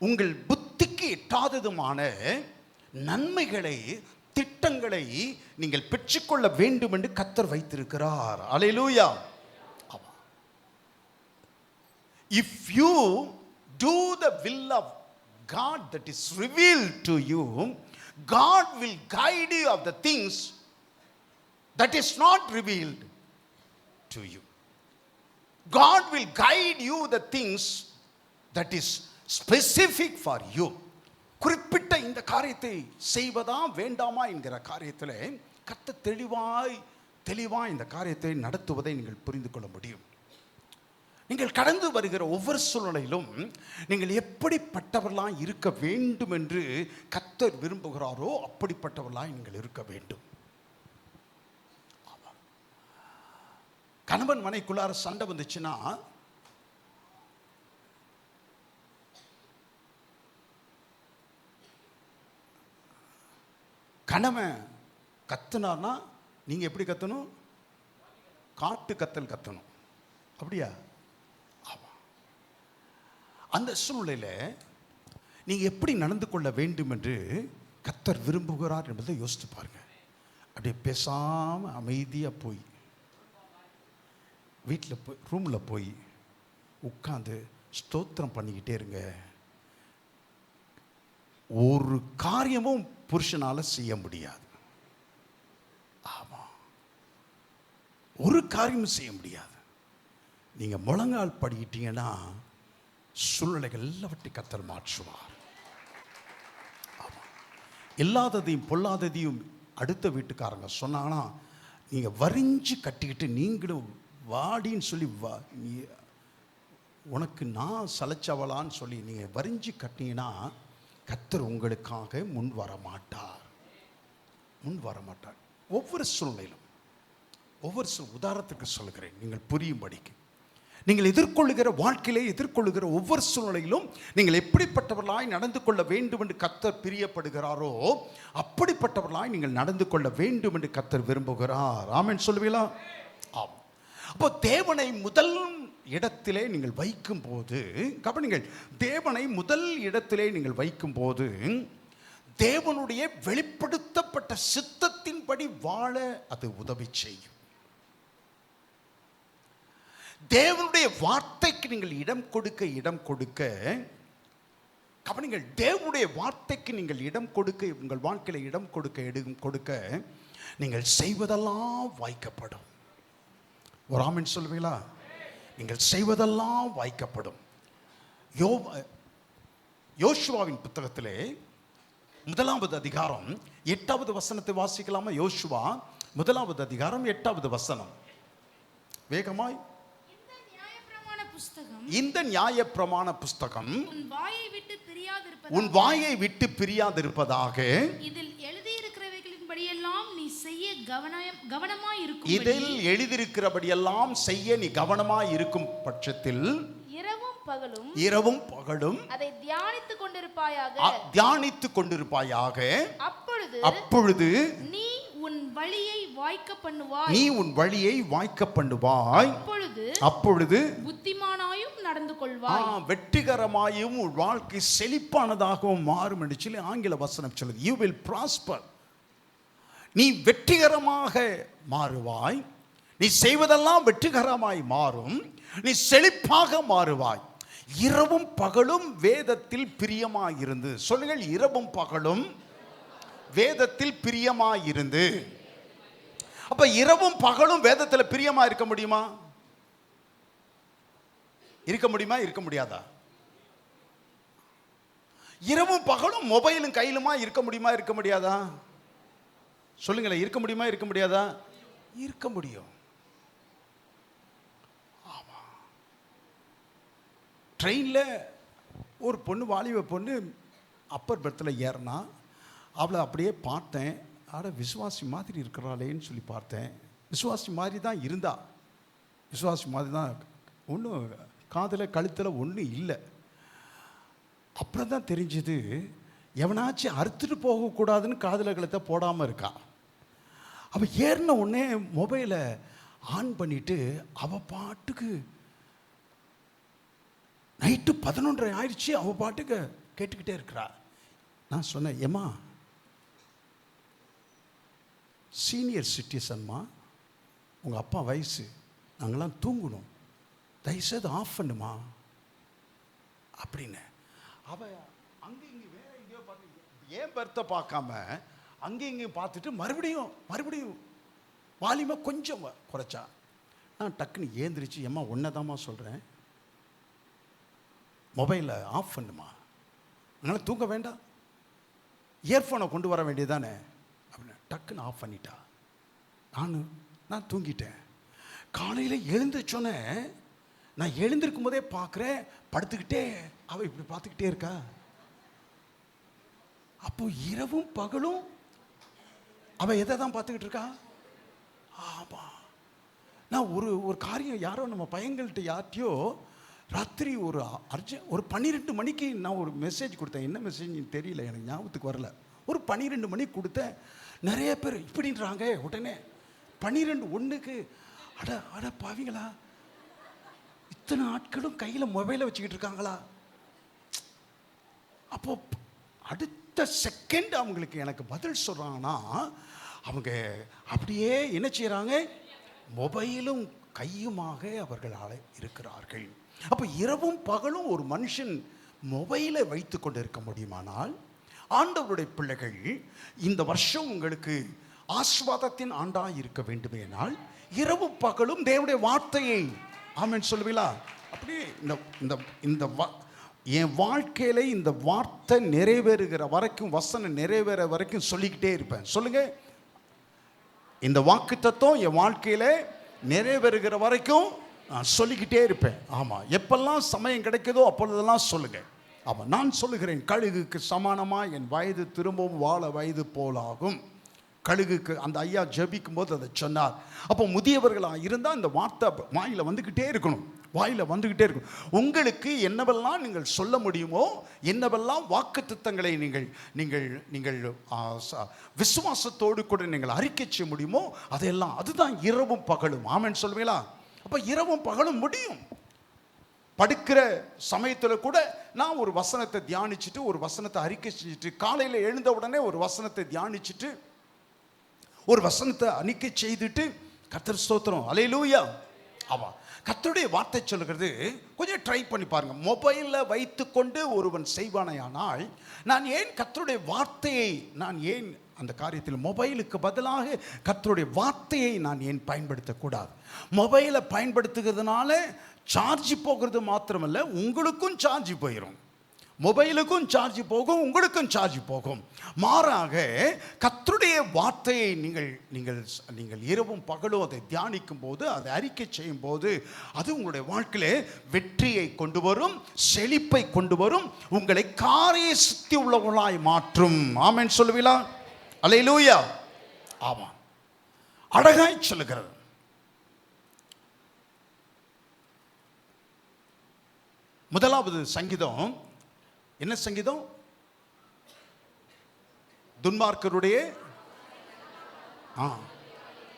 உங்கள் புத்திக்கு எட்டாததுமான நன்மைகளை, திட்டங்களை நீங்கள் பெற்றுக்கொள்ள வேண்டும் என்று கர்த்தர் வைத்திருக்கிறார். அல்லேலூயா. If you do the will of God that is revealed to you, God will guide you of the things that is not revealed to you. God will guide you the things that is specific for you. குறிப்பிட்ட இந்த காரியத்தை செய்வதா வேண்டாமா என்கிற காரியத்தில் கர்த்தர் தெளிவாய் இந்த காரியத்தை நடத்துவதை நீங்கள் புரிந்து கொள்ள முடியும். நீங்கள் கடந்து வருகிற ஒவ்வொரு சூழ்நிலையிலும் நீங்கள் எப்படிப்பட்டவர்களாக இருக்க வேண்டும் என்று கர்த்தர் விரும்புகிறாரோ அப்படிப்பட்டவர்களாக நீங்கள் இருக்க வேண்டும். கணவன் மனைக்குள்ளார சண்டை வந்துச்சுன்னா கணவன் கத்துனார்னா நீங்க எப்படி கத்தணும்? காட்டு கத்தல் கத்தணும். அப்படியா? அந்த சூழ்நிலையில் நீங்க எப்படி நடந்து கொள்ள வேண்டும் என்று கர்த்தர் விரும்புகிறார் என்பதை யோசித்து பாருங்க. அப்படியே பேசாம அமைதியா போய் வீட்டில் போய் ரூமில் போய் உட்காந்து ஸ்தோத்திரம் பண்ணிக்கிட்டே இருங்க. ஒரு காரியமும் புருஷனால செய்ய முடியாது. ஆமா, ஒரு காரியமும் செய்ய முடியாது. நீங்க முழங்கால் படிக்கிட்டீங்கன்னா சூழ்நிலைகள் எல்லாவற்றையும் கர்த்தர் மாற்றுவார். இல்லாததையும் பொல்லாததையும் அடுத்த வீட்டுக்காரங்க சொன்னாங்கன்னா நீங்க வரிஞ்சு கட்டிக்கிட்டு நீங்களும் வாடின்னு சொல்லி உனக்கு நான் சலைச்சவளான்னு சொல்லி நீங்க வரிஞ்சு கட்டினீங்கன்னா கர்த்தர் உங்களுக்காக முன் வர மாட்டார். ஒவ்வொரு சூழ்நிலையிலும் உதாரணத்துக்கு சொல்லுகிறேன், நீங்கள் புரியும்படிக்கு. நீங்கள் எதிர்கொள்ளுகிற வாழ்க்கையிலே எதிர்கொள்ளுகிற ஒவ்வொரு சூழ்நிலையிலும் நீங்கள் எப்படிப்பட்டவர்களாய் நடந்து கொள்ள வேண்டும் என்று கர்த்தர் பிரியப்படுகிறாரோ அப்படிப்பட்டவர்களாய் நீங்கள் நடந்து கொள்ள வேண்டும் என்று கர்த்தர் விரும்புகிறார். ஆமென் சொல்லுவீங்களா? ஆம். அப்போ தேவனை முதல் இடத்திலே நீங்கள் வைக்கும் போது, கவனிங்கள், தேவனை முதல் இடத்திலே நீங்கள் வைக்கும் போது தேவனுடைய வெளிப்படுத்தப்பட்ட சித்தத்தின்படி வாழ அது உதவி செய்யும். தேவனுடைய வார்த்தைக்கு நீங்கள் இடம் கொடுக்க கவனிங்கள், தேவனுடைய வார்த்தைக்கு நீங்கள் இடம் கொடுக்க, உங்கள் வாழ்க்கையில் இடம் கொடுக்க நீங்கள் செய்வதெல்லாம் வாய்க்கப்படும். ஒரு ஆமென் சொல்லுவீங்களா? நீங்கள் செய்வதெல்லாம் வாய்க்கப்படும். யோசுவாவின் புத்தகத்திலே 1வது அதிகாரம் 8வது வசனத்தை வாசிக்கலாமா? யோசுவா 1வது அதிகாரம் 8வது வசனம். வேகமாய். இந்த நியாயப்பிரமாண புஸ்தகம் உன் வாயை விட்டு பிரியாதிருப்பதாக இதில் எழுதியிருக்கிறவைகளின்படியெல்லாம் நீ செய்ய கவனமாய் இருக்கும். இதில் எழுதியிருக்கிறபடியெல்லாம் செய்ய நீ கவனமாய் இருக்கும் பட்சத்தில் இரவும் பகலும் அதை தியானித்துக் கொண்டிருப்பாயாக. அப்பொழுது நீ உன் வழியை வாய்க்க பண்ணுவாய். அப்பொழுது புத்திமானாயும் நடந்து கொள்வாய். வெற்றிகரமாயும் உன் வாழ்க்கை செழிப்பானதாகவும் மாறும் என்று சொல்லி ஆங்கில வசனம் சொல்லுது. You will prosper. நீ வெற்றிகரமாக மாறுவாய். நீ செய்வதெல்லாம் வெற்றிகரமாய் மாறும். நீ செழிப்பாக மாறுவாய். இரவும் பகலும் வேதத்தில் பிரியமாயிருந்து சொல்லுங்கள். இரவும் பகலும் வேதத்தில் பிரியமாயிருந்து. அப்ப இரவும் பகலும் வேதத்தில் பிரியமா இருக்க முடியுமா? இருக்க முடியாதா? இரவும் பகலும் மொபைலும் கையிலுமா இருக்க முடியாதா? சொல்லுங்களேன். இருக்க முடியாதா? இருக்க முடியும். ஆமா. ட்ரெயினில் ஒரு பொண்ணு, வாலிப பொண்ணு அப்பர் பெர்த்தில் ஏறினா அவளை அப்படியே பார்த்தேன். விசுவாசி மாதிரி இருக்கிறாளேன்னு சொல்லி பார்த்தேன். விசுவாசி மாதிரி தான் இருந்தா, விசுவாசி மாதிரி தான், ஒன்றும் காதில் கழுத்தில் ஒன்றும் இல்லை. அப்புறம் தான் தெரிஞ்சது, எவனாச்சும் அறுத்துட்டு போகக்கூடாதுன்னு காதில் கழுத்தை போடாமல் இருக்கா. அவள் ஏறின உடனே மொபைலை ஆன் பண்ணிவிட்டு அவள் பாட்டுக்கு நைட்டு 11:30 ஆயிடுச்சு, அவள் பாட்டுக்கு கேட்டுக்கிட்டே இருக்கிறா. நான் சொன்னேன், ஏம்மா சீனியர் சிட்டிசன்மா, உங்கள் அப்பா வயசு, நாங்கள்லாம் தூங்கணும், தயவுசெய்து ஆஃப் பண்ணுமா அப்படின்னு. அவள் அங்கே இங்கே வேற எங்கேயோ பார்த்து ஏன் பர்த்தை பார்க்காம அங்கே இங்கேயும் பார்த்துட்டு மறுபடியும் வால்யூமை கொஞ்சம் குறைச்சா. நான் டக்குன்னு ஏந்திரிச்சு, ஏம்மா ஒன்றை சொல்கிறேன், மொபைலை ஆஃப் பண்ணுமா, அதனால் தூங்க வேண்டாம், இயர்ஃபோனை கொண்டு வர வேண்டியதானே அப்படின்னு. டக்குன்னு ஆஃப் பண்ணிட்டா. நான் தூங்கிட்டேன். காலையில் எழுந்திரிச்சோன்னே நான் எழுந்திருக்கும் போதே பார்க்குறேன், படுத்துக்கிட்டே அவள் இப்படி பார்த்துக்கிட்டே இருக்கா. அப்போ இரவும் பகலும் அவள் எதை தான் பார்த்துக்கிட்டு இருக்கா? ஆமாம். நான் ஒரு காரியம், யாரோ நம்ம பையங்கள்கிட்ட யார்ட்டையோ ராத்திரி ஒரு 12 மணிக்கு நான் ஒரு மெசேஜ் கொடுத்தேன். என்ன மெசேஜ் தெரியல, எனக்கு ஞாபகத்துக்கு வரல. ஒரு 12 மணிக்கு கொடுத்தேன். நிறைய பேர் இப்படின்றாங்க. உடனே 12:01 அட பாவிங்களா, இத்தனை ஆட்களும் கையில் மொபைலை வச்சுக்கிட்டு இருக்காங்களா? அப்போ அடுத்த செகண்ட் அவங்களுக்கு எனக்கு பதில் சொல்கிறாங்கன்னா, அவங்க அப்படியே என்ன செய்கிறாங்க, மொபைலும் கையுமாக அவர்கள் இருக்கிறார்கள். அப்போ இரவும் பகலும் ஒரு மனுஷன் மொபைலை வைத்து கொண்டு இருக்க முடியுமானால், ஆண்டவருடைய பிள்ளைகள், இந்த வருஷம் உங்களுக்கு ஆசீர்வாதத்தின் ஆண்டாக இருக்க வேண்டுமேனால் இரவும் பகலும் தேவனுடைய வார்த்தையை ஆமென் சொல்லுவீங்களா? அப்படியே இந்த என் வாழ்க்கையில இந்த வார்த்தை நிறைவேறுகிற வரைக்கும், வசனம் நிறைவேற வரைக்கும் சொல்லிக்கிட்டே இருப்பேன். சொல்லுங்க, இந்த வாக்குத்தத்தம் என் வாழ்க்கையில நிறைவேறுகிற வரைக்கும் நான் சொல்லிக்கிட்டே இருப்பேன். ஆமாம், எப்பெல்லாம் சமயம் கிடைக்குதோ அப்பொழுதெல்லாம் சொல்லுங்க. ஆமாம், நான் சொல்லுகிறேன், கழுகுக்கு சமானமாக என் வயது திரும்பவும் வாழ வயது போலாகும். கழுகுக்கு அந்த ஐயா ஜெபிக்கும் போது அதை சொன்னார். அப்போ முதியவர்களாக இருந்தால் இந்த வார்த்தை வாயில் வந்துக்கிட்டே இருக்கணும், வாயில் வந்துக்கிட்டே இருக்கணும். உங்களுக்கு என்னவெல்லாம் நீங்கள் சொல்ல முடியுமோ, என்னவெல்லாம் வாக்குத்தத்தங்களை நீங்கள் விசுவாசத்தோடு கூட நீங்கள் அறிக்கை செய்ய முடியுமோ அதையெல்லாம், அதுதான் இரவும் பகலும். ஆமென் சொல்வீங்களா? அப்போ இரவும் பகலும் முடியும். படுக்கிற சமயத்தில் கூட நான் ஒரு வசனத்தை தியானிச்சுட்டு, ஒரு வசனத்தை அறிக்கை செஞ்சுட்டு, காலையில் எழுந்த உடனே ஒரு வசனத்தை தியானிச்சுட்டு, ஒரு வசனத்தை அறிக்கை செய்துட்டு, கர்த்தர் ஸ்தோத்திரம், அல்லேலூயா. ஆமாம், கர்த்தருடைய வார்த்தை சொல்லுகிறது. கொஞ்சம் ட்ரை பண்ணி பாருங்க. மொபைலில் வைத்துக்கொண்டு ஒருவன் செய்வானையானால், நான் ஏன் கர்த்தருடைய வார்த்தையை, நான் ஏன் அந்த காரியத்தில் மொபைலுக்கு பதிலாக கர்த்தருடைய வார்த்தையை நான் ஏன் பயன்படுத்தக்கூடாது? மொபைலை பயன்படுத்துகிறதுனால சார்ஜ் போகிறது மாத்திரமல்ல, உங்களுக்கும் சார்ஜ் போயிடும். மொபைலுக்கும் சார்ஜ் போகும், உங்களுக்கும் சார்ஜ் போகும். மாறாக கர்த்தருடைய வார்த்தையை நீங்கள் இரவும் பகலும் அதை தியானிக்கும் போது, அதை அறிக்கை செய்யும் போது, அது உங்களுடைய வாழ்க்கையிலே வெற்றியை கொண்டு வரும், செழிப்பை கொண்டு வரும், உங்களை காரிய சித்தி உள்ளவர்களாய் மாற்றும். ஆமென் சொல்லுவீங்களா? அல்லேலூயா. ஆமாம், அழகாய் சொல்லுகிறது. முதலாவது சங்கீதம் என்ன சங்கீதம்? துன்மார்க்கருடைய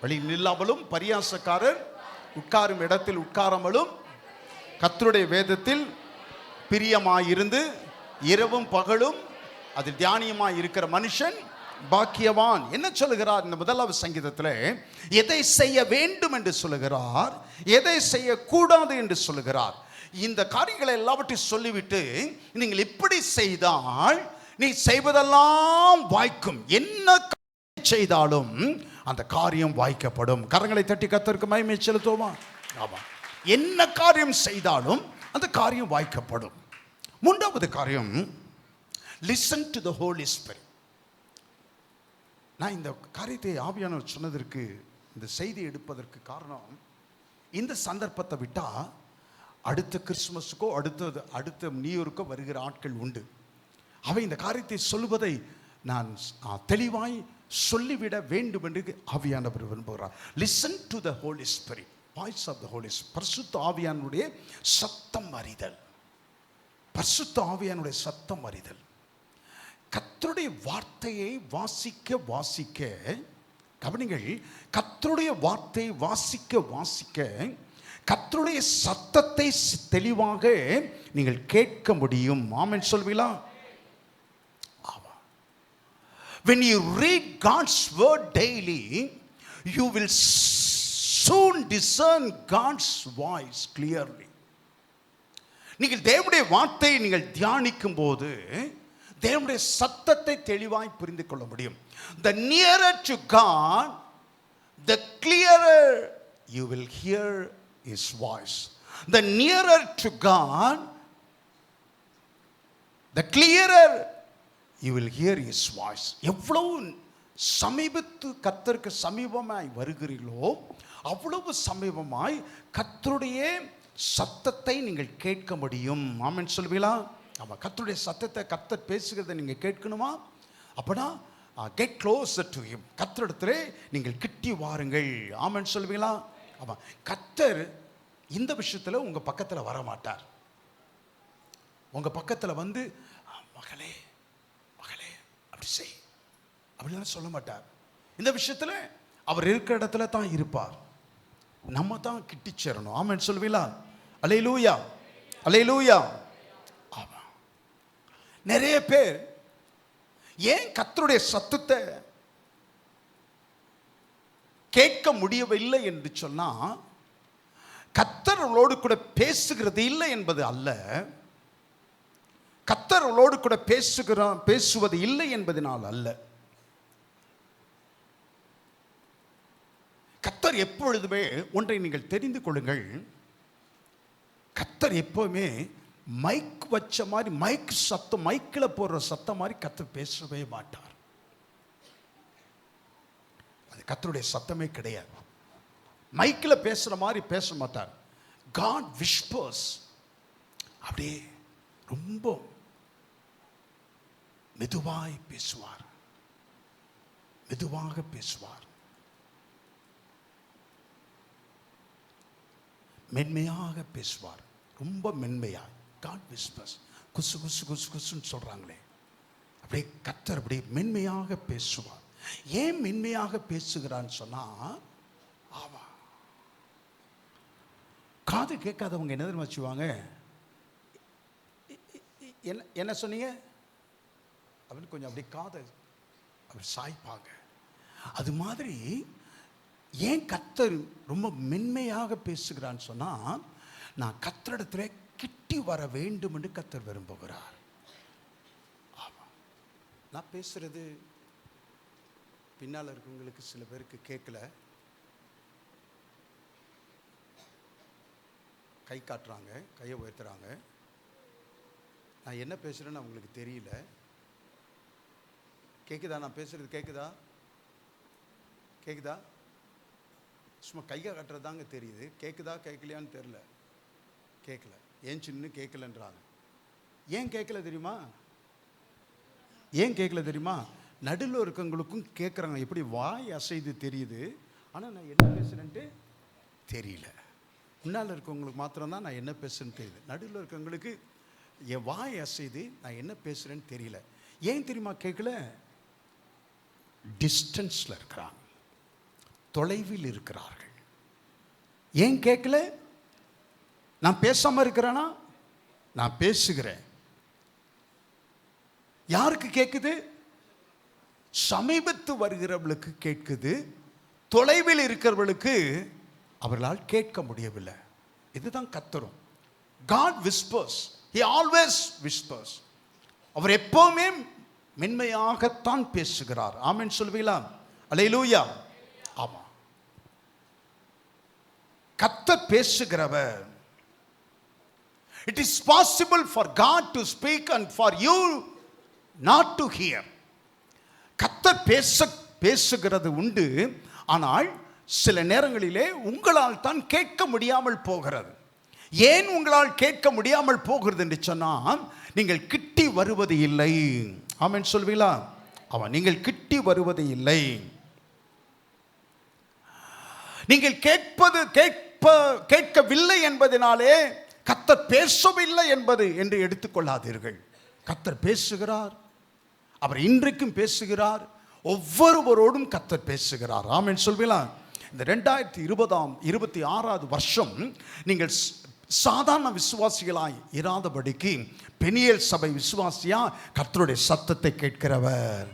வழி நில்லாமலும், பரியாசக்காரர் உட்காரும் இடத்தில் உட்காராமலும், கர்த்தருடைய வேதத்தில் பிரியமாயிருந்து இரவும் பகலும் அதில் தியானியமாய் இருக்கிற மனுஷன் பாக்கியவான். என்ன சொல்லுகிறார் இந்த முதலாவது சங்கீதத்தில்? எதை செய்ய வேண்டும் என்று சொல்லுகிறார், எதை செய்யக்கூடாது என்று சொல்லுகிறார். இந்த காரியங்களை எல்லாவற்றையும் சொல்லிவிட்டு, நீங்கள் இப்படி செய்தால் நீ செய்வதெல்லாம் வாய்க்கும், என்ன செய்தாலும் அந்த காரியம் வாய்க்கப்படும். கரங்களை தட்டி கர்த்தருக்கு மகிமை செலுத்துவோமா? ஆமாம், என்ன காரியம் செய்தாலும் அந்த காரியம் வாய்க்கப்படும். மூன்றாவது காரியம், listen to the Holy Spirit. நான் இந்த காரியத்தை ஆவியானவர் சொன்னதற்கு, இந்த செய்தி எடுப்பதற்கு காரணம், இந்த சந்தர்ப்பத்தை விட்டால் அடுத்த கிறிஸ்துமஸுக்கோ அடுத்த நியூ இயருக்கோ வருகிற ஆட்கள் உண்டு. அவை இந்த காரியத்தை சொல்லுவதை நான் தெளிவாய் சொல்லிவிட வேண்டும் என்று ஆவியானவர் விரும்புகிறார். Listen to the Holy Spirit, voice of the Holy Spirit. பரிசுத்த ஆவியானுடைய சத்தம் அறிதல், பரிசுத்த ஆவியானுடைய சத்தம் அறிதல். கர்த்தருடைய வார்த்தையை வாசிக்க வாசிக்க, கவனிங்கள், கர்த்தருடைய வார்த்தையை வாசிக்க வாசிக்க கர்த்தருடைய சத்தத்தை தெளிவாக நீங்கள் கேட்க முடியும். ஆமென் சொல்வீங்களா? ஆமா. When you read God's word daily, you will soon discern God's voice clearly. நீங்கள் தேவனுடைய வார்த்தையை நீங்கள் தியானிக்கும் போது தேவனுடைய சத்தத்தை தெளிவாய் புரிந்து கொள்ள முடியும். The nearer to God, the clearer you will hear His voice. The nearer to God, the clearer you will hear His voice. எவ்வளவு சமீபத்து கர்த்தருக்கு சமீபமாய் வருகிறீர்களோ அவ்வளவு சமீபமாய் கர்த்தருடைய சத்தத்தை நீங்கள் கேட்க முடியும். ஆமென் சொல்வீங்களா? ஆமாம். கர்த்தருடைய சத்தத்தை, கர்த்தர் பேசுகிறதை நீங்கள் கேட்கணுமா? அப்பனா கெட் க்ளோசர் டு ஹிம். கர்த்தரிடத்திலே நீங்கள் கிட்டி வாருங்கள். ஆமென் சொல்வீங்களா? ஆமாம். கர்த்தர் இந்த விஷயத்தில் உங்கள் பக்கத்தில் வர மாட்டார். உங்கள் பக்கத்தில் வந்து மகளே மகளே அப்படி செய் அப்படிலாம் சொல்ல மாட்டார். இந்த விஷயத்தில் அவர் இருக்கிற இடத்துல தான் இருப்பார். நம்ம தான் கிட்டி சேரணும். ஆமென் சொல்வீங்களா? அல்லேலூயா, அல்லேலூயா. ஆமாம். நிறைய பேர் ஏன் கர்த்தருடைய சத்தத்தை கேட்க முடியவில்லை என்று சொன்னா, கர்த்தர் அவளோடு கூட பேசுகிறது இல்லை என்பது அல்ல, கர்த்தர் அவளோடு கூட பேசுவது இல்லை என்பதனால் அல்ல. கர்த்தர் எப்பொழுதுமே ஒன்றை நீங்கள் தெரிந்து கொள்ளுங்கள், கர்த்தர் எப்பவுமே மைக் வச்ச மாதிரி, மைக் சத்தம், மைக்கில் போடுற சத்தம் மாதிரி கர்த்தர் பேசவே மாட்டார். அது கர்த்தருடைய சத்தமே கிடையாது. மைக்கில் பேசுகிற மாதிரி பேச மாட்டார். God whispers. அப்படியே ரொம்ப மெதுவாய் பேசுவார், மெதுவாக பேசுவார், மென்மையாக பேசுவார், ரொம்ப மென்மையாக. God whispers. குசு குசு குசு குசுன்னு சொல்கிறாங்களே, அப்படியே கர்த்தர் அப்படியே மென்மையாக பேசுவார். ஏன் மென்மையாக பேசுகிறான்னு சொன்னால், ஆமா, காது கேட்காதவங்க என்ன தெரியுமா வச்சுவாங்க, என்ன சொன்னீங்க அப்படின்னு கொஞ்சம் அப்படி காதை அப்படி சாய்ப்பாங்க. அது மாதிரி ஏன் கர்த்தர் ரொம்ப மென்மையாக பேசுகிறான்னு சொன்னால், நான் கர்த்தரிடத்துல கிட்டி வர வேண்டும் என்று கர்த்தர் விரும்புகிறார். ஆமாம். நான் பேசுறது பின்னால் இருக்கவங்களுக்கு சில பேருக்கு கேட்கல, கை காட்டுறாங்க, கையை உயர்த்துறாங்க. நான் என்ன பேசுகிறேன்னு அவங்களுக்கு தெரியல. கேட்குதா? நான் பேசுகிறது கேட்குதா? கேட்குதா? சும்மா கையை கட்டுறது தாங்க தெரியுது. கேட்குதா கேட்கலையான்னு தெரில. கேட்கல. ஏன் சின்ன கேட்கலன்றாங்க. ஏன் கேட்கல தெரியுமா? ஏன் கேட்கல தெரியுமா? நடுவில் இருக்கவங்களுக்கும் கேட்குறாங்க, எப்படி வாய் அசைது தெரியுது, ஆனால் நான் என்ன பேசுகிறேன்ட்டு தெரியல. முன்னால் இருக்கவங்களுக்கு மாத்திரம்தான் நான் என்ன பேசுகிறேன்னு தெரியுது. நடுவில் இருக்கவங்களுக்கு என் வாய் அசைது, நான் என்ன பேசுகிறேன்னு தெரியல. ஏன் தெரியுமா கேட்கல? டிஸ்டன்ஸில் இருக்கிறாங்க, தொலைவில் இருக்கிறார்கள். ஏன் கேட்கல? நான் பேசாமல் இருக்கிறேனா? நான் பேசுகிறேன். யாருக்கு கேட்குது? சமீபத்து வருகிறவர்களுக்கு கேட்குது, தொலைவில் இருக்கிறவர்களுக்கு அவர்களால் கேட்க முடியவில்லை. இதுதான் கர்த்தரும். God whispers. He always whispers. அவர் எப்பவுமே மென்மையாகத்தான் பேசுகிறார். ஆமென் சொல்வீங்களா? அல்லேலூயா. ஆமா. கர்த்தர் பேசுகிறவர். It is possible for God to speak and for you not to hear. கர்த்தர் பேசுகிறது உண்டு, ஆனால் சில நேரங்களிலே உங்களால் தான் கேட்க முடியாமல் போகிறது. ஏன் உங்களால் கேட்க முடியாமல் போகிறது என்று சொன்னால், நீங்கள் கிட்டி வருவது இல்லை. ஆமென் சொல்வீங்களா? அவன் நீங்கள் கிட்டி வருவது இல்லை. நீங்கள் கேட்கவில்லை என்பதனாலே கர்த்தர் பேசவில்லை என்பது என்று எடுத்துக்கொள்ளாதீர்கள். கர்த்தர் பேசுகிறார். அவர் இன்றைக்கும் பேசுகிறார். ஒவ்வொருவரோடும் கர்த்தர் பேசுகிறார். ஆமென் சொல்வீங்களா? இந்த 2026 வருஷம் நீங்கள் சாதாரண விசுவாசிகளாய் இராதபடிக்கு பெனியேல் சபை விசுவாசியா கர்த்தருடைய சத்தத்தை கேட்கிறவர்.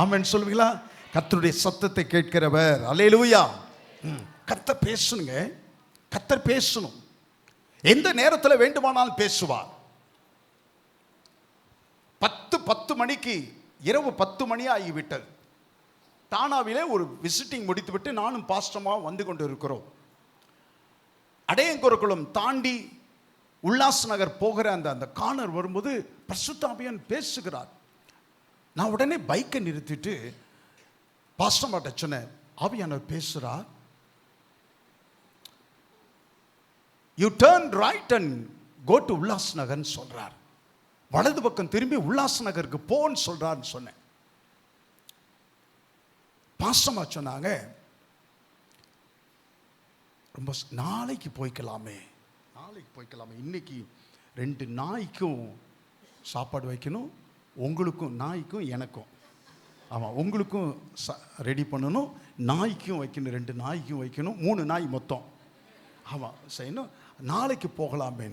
ஆமென் சொல்வீங்களா? கர்த்தருடைய சத்தத்தை கேட்கிறவர். அல்லேலூயா. கர்த்தர் பேசணுங்க. கர்த்தர் பேசணும். எந்த நேரத்தில் வேண்டுமானாலும் பேசுவார். 10 மணிக்கு இரவு 10 மணி ஆகிவிட்டது. தானாவிலே ஒரு விசிட்டிங் முடித்துவிட்டு நானும் பாஸ்டமா வந்து கொண்டு இருக்கிறோம். அடையங்குறகுளம் தாண்டி உல்லாஸ் நகர் போகிற அந்த கார்னர் வரும்போது பரிசுத்த ஆவியான் பேசுகிறார். நான் உடனே பைக்கை நிறுத்திட்டு பாஸ்டமாட்ட சொன்னேன், ஆவியானவர் பேசுகிறார். You turn right and go to Ullas நகர்னு சொல்றார். வலது பக்கம் திரும்பி உல்லாஸ் நகருக்கு போன்னு சொல்றாருன்னு சொன்னேன். பாஸ்டமா சொன்னாங்க, ரொம்ப நாளைக்கு போய்க்கலாமே, இன்னைக்கு 2 நாய்க்கும் சாப்பாடு வைக்கணும், உங்களுக்கும் நாய்க்கும் எனக்கும். ஆமாம், உங்களுக்கும் ரெடி பண்ணணும், நாய்க்கும் வைக்கணும், 2 நாய்க்கும் வைக்கணும், 3 நாய் மொத்தம். ஆமாம் செய்யணும், நாளைக்கு போகலாமே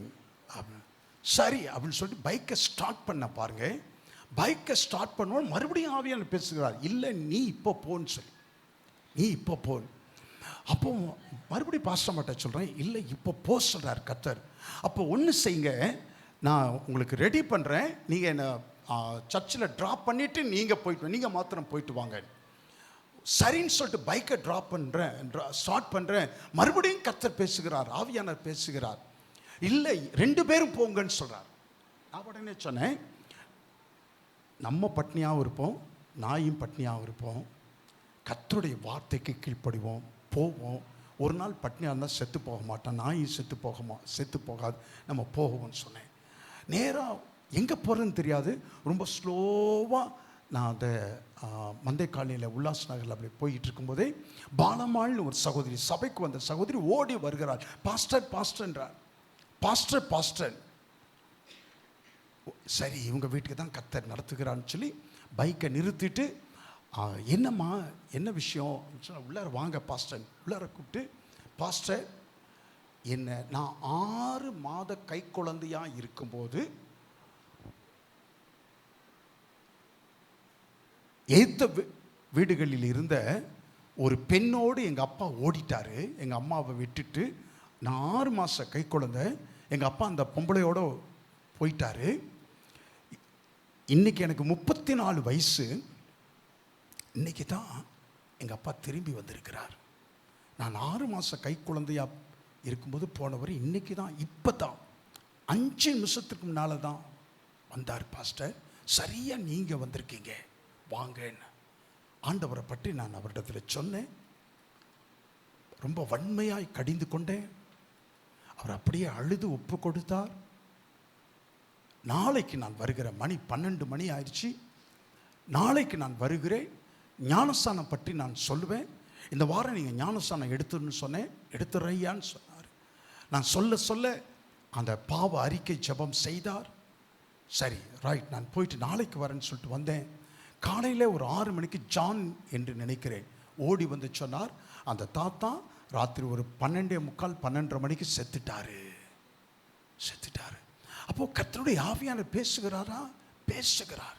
அப்படின்னு. சரி அப்படின்னு சொல்லிட்டு பைக்கை ஸ்டார்ட் பண்ண பாருங்க. பைக்கை ஸ்டார்ட் பண்ணுவோம், மறுபடியும் ஆவியானவர் பேசுகிறார். இல்லை நீ இப்போ போன்னு சொல்லி, நீ இப்போ போ. அப்போ மறுபடியும் பாஸ்டர் மாட்ட சொல்கிறேன், இல்லை இப்போ போ சொல்கிறார் கர்த்தர். அப்போ ஒன்று செய்யுங்க, நான் உங்களுக்கு ரெடி பண்ணுறேன், நீங்கள் என்னை சர்ச்சில் ட்ராப் பண்ணிவிட்டு நீங்கள் போயிட்டு, நீங்கள் மாத்திரம் போயிட்டு வாங்க. சரின்னு சொல்லிட்டு பைக்கை ஸ்டார்ட் பண்ணுறேன். மறுபடியும் கர்த்தர் பேசுகிறார், ஆவியானவர் பேசுகிறார். இல்லை 2 பேரும் போங்கன்னு சொல்கிறார். நான் உடனே சொன்னேன், நம்ம பட்னியாகவும் இருப்போம், நாயும் பட்னியாகவும் இருப்போம், கர்த்தருடைய வார்த்தைக்கு கீழ்ப்படிவோம், போவோம். ஒரு நாள் பட்னியாக இருந்தால் செத்து போக மாட்டோம், நாயும் செத்து போகாது, நம்ம போவோம்னு சொன்னேன். நேராக எங்கே போகிறதுன்னு தெரியாது, ரொம்ப ஸ்லோவாக நான் அந்த மந்தை காலனியில் உல்லாஸ் நகரில் அப்படி போயிட்டு இருக்கும்போதே பாலம்மாள்னு ஒரு சகோதரி, சபைக்கு வந்த சகோதரி ஓடி வருகிறாள். பாஸ்டர்ன்றார். பாஸ்டர். சரி, இவங்க வீட்டுக்கு தான் கர்த்தர் நடத்துகிறான்னு சொல்லி பைக்கை நிறுத்திட்டு, என்னம்மா என்ன விஷயம் சொன்னால், உள்ளார வாங்க பாஸ்டர். உள்ளார கூப்பிட்டு, பாஸ்டர் என்ன நான் 6 மாத கை குழந்தையாக இருக்கும்போது எய்த்த வீடுகளில் இருந்த ஒரு பெண்ணோடு எங்கள் அப்பா ஓடிட்டாரு. எங்கள் அம்மாவை விட்டுட்டு, நான் 6 மாத கை குழந்தை, எங்கள் அப்பா அந்த பொம்பளையோடு போயிட்டாரு. இன்றைக்கி எனக்கு 34 வயசு. இன்றைக்கி தான் எங்கள் அப்பா திரும்பி வந்திருக்கிறார். நான் 6 மாத கை குழந்தையாக இருக்கும்போது போனவர் இன்றைக்கி தான், இப்போ தான் 5 நிமிஷத்துக்கு முன்னால் தான் வந்தார் பாஸ்டர். சரியாக நீங்கள் வந்திருக்கீங்க, வாங்கன்னு ஆண்டவரை பற்றி நான் அவரிடத்தில் சொன்னேன். ரொம்ப வன்மையாய் கடிந்து கொண்டேன். அவர் அப்படியே அழுது ஒப்பு கொடுத்தார். நாளைக்கு நான் வருகிறேன், மணி 12 மணி ஆயிடுச்சு, நாளைக்கு நான் வருகிறேன், ஞானஸ்தானம் பற்றி நான் சொல்லுவேன், இந்த வாரம் நீங்கள் ஞானஸ்தானம் எடுத்துன்னு சொன்னேன், எடுத்துறையான்னு சொன்னார். நான் சொல்ல அந்த பாவ அறிக்கை ஜெபம் செய்தார். சரி ரைட், நான் போயிட்டு நாளைக்கு வரேன்னு சொல்லிட்டு வந்தேன். காலையில் ஒரு 6 மணிக்கு ஜான் என்று நினைக்கிறேன் ஓடி வந்து சொன்னார், அந்த தாத்தா ராத்திரி ஒரு 12:45 12:30 மணிக்கு செத்துட்டாரு. அப்போது கர்த்தருடைய ஆவியானவர் பேசுகிறார்.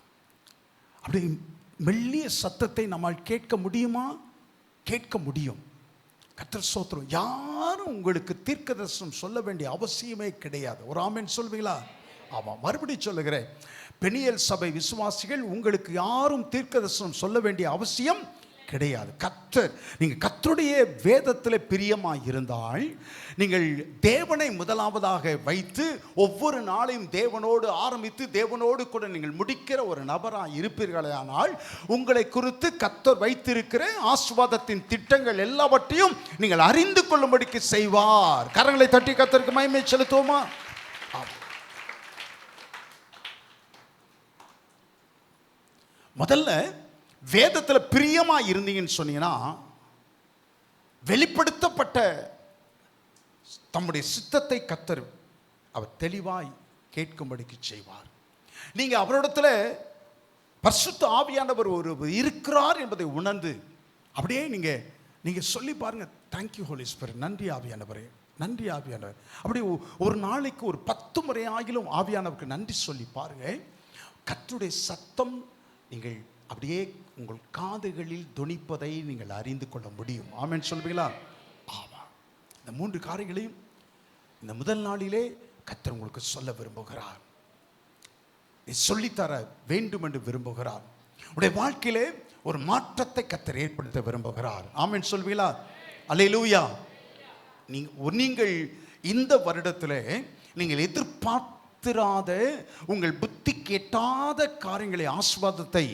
அப்படி மெல்லிய சத்தத்தை நம்மால் கேட்க முடியுமா? கேட்க முடியும். கர்த்தர் ஸ்தோத்திரம். யாரும் உங்களுக்கு தீர்க்கதரிசனம் சொல்ல வேண்டிய அவசியமே கிடையாது. ஒரு ஆமென் சொல்வீங்களா? ஆமாம், மறுபடியும் சொல்லுகிறேன், பெனியேல் சபை விசுவாசிகள், உங்களுக்கு யாரும் தீர்க்கதரிசனம் சொல்ல வேண்டிய அவசியம் கிடையாது. நீங்கள் கர்த்தருடைய வேதத்தில் பிரியமாக இருந்தால், நீங்கள் தேவனை முதலாவதாக வைத்து ஒவ்வொரு நாளையும் தேவனோடு ஆரம்பித்து தேவனோடு கூட நீங்கள் முடிக்கிற ஒரு நபராக இருப்பீர்களானால், உங்களை குறித்து கர்த்தர் வைத்திருக்கிற ஆசீர்வாதத்தின் திட்டங்கள் எல்லாவற்றையும் நீங்கள் அறிந்து கொள்ளும்படிக்கு செய்வார். கரங்களை தட்டி கர்த்தருக்கு மகிமை செலுத்துவோமா? முதல்ல வேதத்தில் பிரியமா இருந்தீங்கன்னு சொன்னீங்கன்னா வெளிப்படுத்தப்பட்ட தம்முடைய சித்தத்தை கர்த்தர் அவர் தெளிவாய் கேட்கும்படிக்கு செய்வார். நீங்க அவரிடத்துல பரிசுத்த ஆவியானவர் ஒரு இருக்கிறார் என்பதை உணர்ந்து அப்படியே நீங்க சொல்லி பாருங்க, தேங்க்யூ ஹோலி ஸ்பிரிட், நன்றி ஆவியானவரே, நன்றி ஆவியானவர். அப்படி ஒரு நாளைக்கு ஒரு 10 முறை ஆகிலும் ஆவியானவருக்கு நன்றி சொல்லி பாருங்க. கர்த்தருடைய சத்தம் நீங்கள் அப்படியே உங்கள் காதுகளில் தொனிப்பதை நீங்கள் அறிந்து கொள்ள முடியும். ஆமென் சொல்வீங்களா? ஆமாம். இந்த 3 காரியங்களையும் இந்த முதல் நாளிலே கர்த்தர் உங்களுக்கு சொல்ல விரும்புகிறார், சொல்லித்தர வேண்டும் என்று விரும்புகிறார். உடைய வாழ்க்கையிலே ஒரு மாற்றத்தை கர்த்தர் ஏற்படுத்த விரும்புகிறார். ஆமென் சொல்வீங்களா? அல்லேலூயா. நீங்கள் இந்த வருடத்தில் நீங்கள் எதிர்பார்த்திராத உங்கள் புத்தி கேட்டாத காரியங்களை ஆசீர்வாதத்தை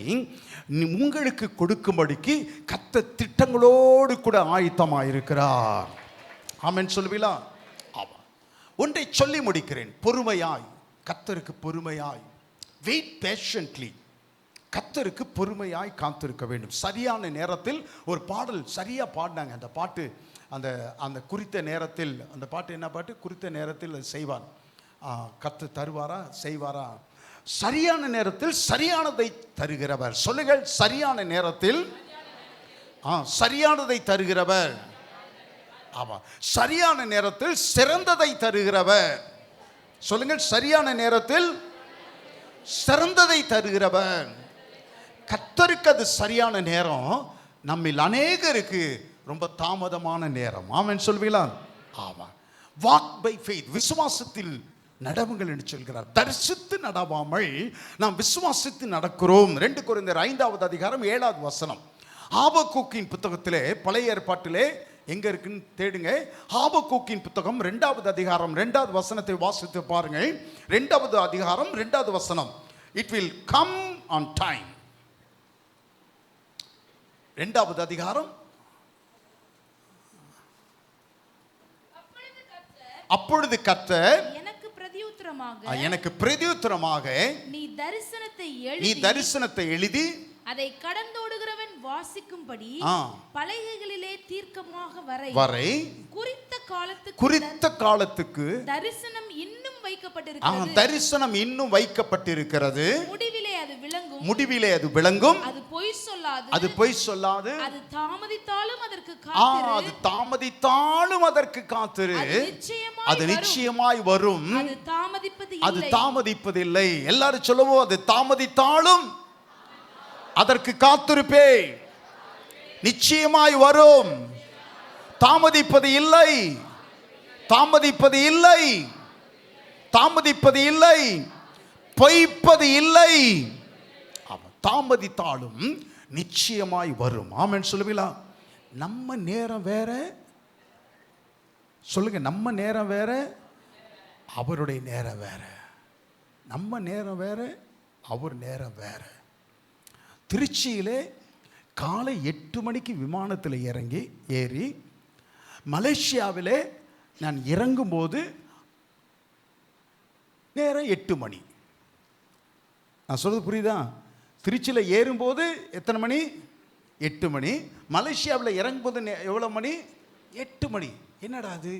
உங்களுக்கு கொடுக்கும்படிக்கு கர்த்தர் திட்டங்களோடு கூட ஆயத்தமாயிருக்கிறார். ஆமென் சொல்வீங்களா? ஆமாம். ஒன்றை சொல்லி முடிக்கிறேன். பொறுமையாய், கர்த்தருக்கு பொறுமையாய், வெயிட் பேஷன்ட்லி, கர்த்தருக்கு பொறுமையாய் காத்திருக்க வேண்டும். சரியான நேரத்தில் ஒரு பாடல் சரியா பாடினாங்க. அந்த பாட்டு அந்த குறித்த நேரத்தில், அந்த பாட்டு என்ன பாட்டு? குறித்த நேரத்தில் செய்வார். கர்த்தர் தருவாரா, செய்வாரா? சரியான நேரத்தில் சரியானதை தருகிறவர். சொல்லுங்கள், சரியான நேரத்தில் சரியானதை தருகிறவர். ஆமா, சரியான நேரத்தில் சிறந்ததை தருகிறவர். சொல்லுங்கள், சரியான நேரத்தில் சிறந்ததை தருகிறவர். கர்த்தருக்கு அது சரியான நேரம், நம்மில் அநேகருக்கு ரொம்ப தாமதமான நேரம். ஆமென் சொல்வீங்களா? ஆமா. வாக் பை ஃபெய்த், விசுவாசத்தில் நடவுங்கள் என்று சொல்கிறார். தரிசித்து நடவாமல் நாம் விசுவாசித்து நடக்கிறோம். 2 கொரிந்தியர் 5வது அதிகாரம் 7வது வசனம். ஆபக்கூக்கின் புத்தகத்திலே, பழைய ஏற்பாட்டிலே எங்க இருக்குன்னு தேடுங்க. ஆபக்கூக்கின் புத்தகம் 2வது அதிகாரம் 2வது வசனத்தை வாசித்து பாருங்கள். 2வது அதிகாரம் 2வது வசனம். It will come on time. 2வது அதிகாரம். அப்பொழுது கர்த்தர் எனக்கு பிரதியுத்தரமாக நீ தரிசனத்தை எழுதி அதை கடந்தோடுகிறவன் வாசிக்கும்படி பலகைகளிலே தீர்க்கமாக வரை குறித்த காலத்துக்கு தரிசனம் இன்னும் வைக்கப்பட்டிருக்கிறது. முடிவிலே அது விளங்கும். அது பொய் சொல்லாது. அது தாமதித்தாலும் அதற்கு காத்திரு. அது நிச்சயமாய் வரும். அது தாமதிப்பதில்லை. எல்லாரும் சொல்லுவோம், அது தாமதித்தாலும் அதற்கு காத்திருப்பே. நிச்சயமாய் வரும். தாமதிப்பது இல்லை, தாமதிப்பது இல்லை, தாமதிப்பது இல்லை, பொய்ப்பது இல்லை. தாமதித்தாலும் நிச்சயமாய் வரும். ஆமென் சொல்லுவீங்களா? நம்ம நேரம் வேற, சொல்லுங்க, நம்ம நேரம் வேற, அவருடைய நேரம் வேற. நம்ம நேரம் வேற, அவர் நேரம் வேற. திருச்சியிலே காலை 8 மணிக்கு விமானத்தில் ஏறி மலேசியாவிலே நான் இறங்கும்போது நேரம் 8 மணி. நான் சொல்றது புரியுதா? திருச்சியில் ஏறும்போது எத்தனை மணி? 8 மணி. மலேசியாவில் இறங்கும்போது எவ்வளோ மணி? 8 மணி. என்னடா அது,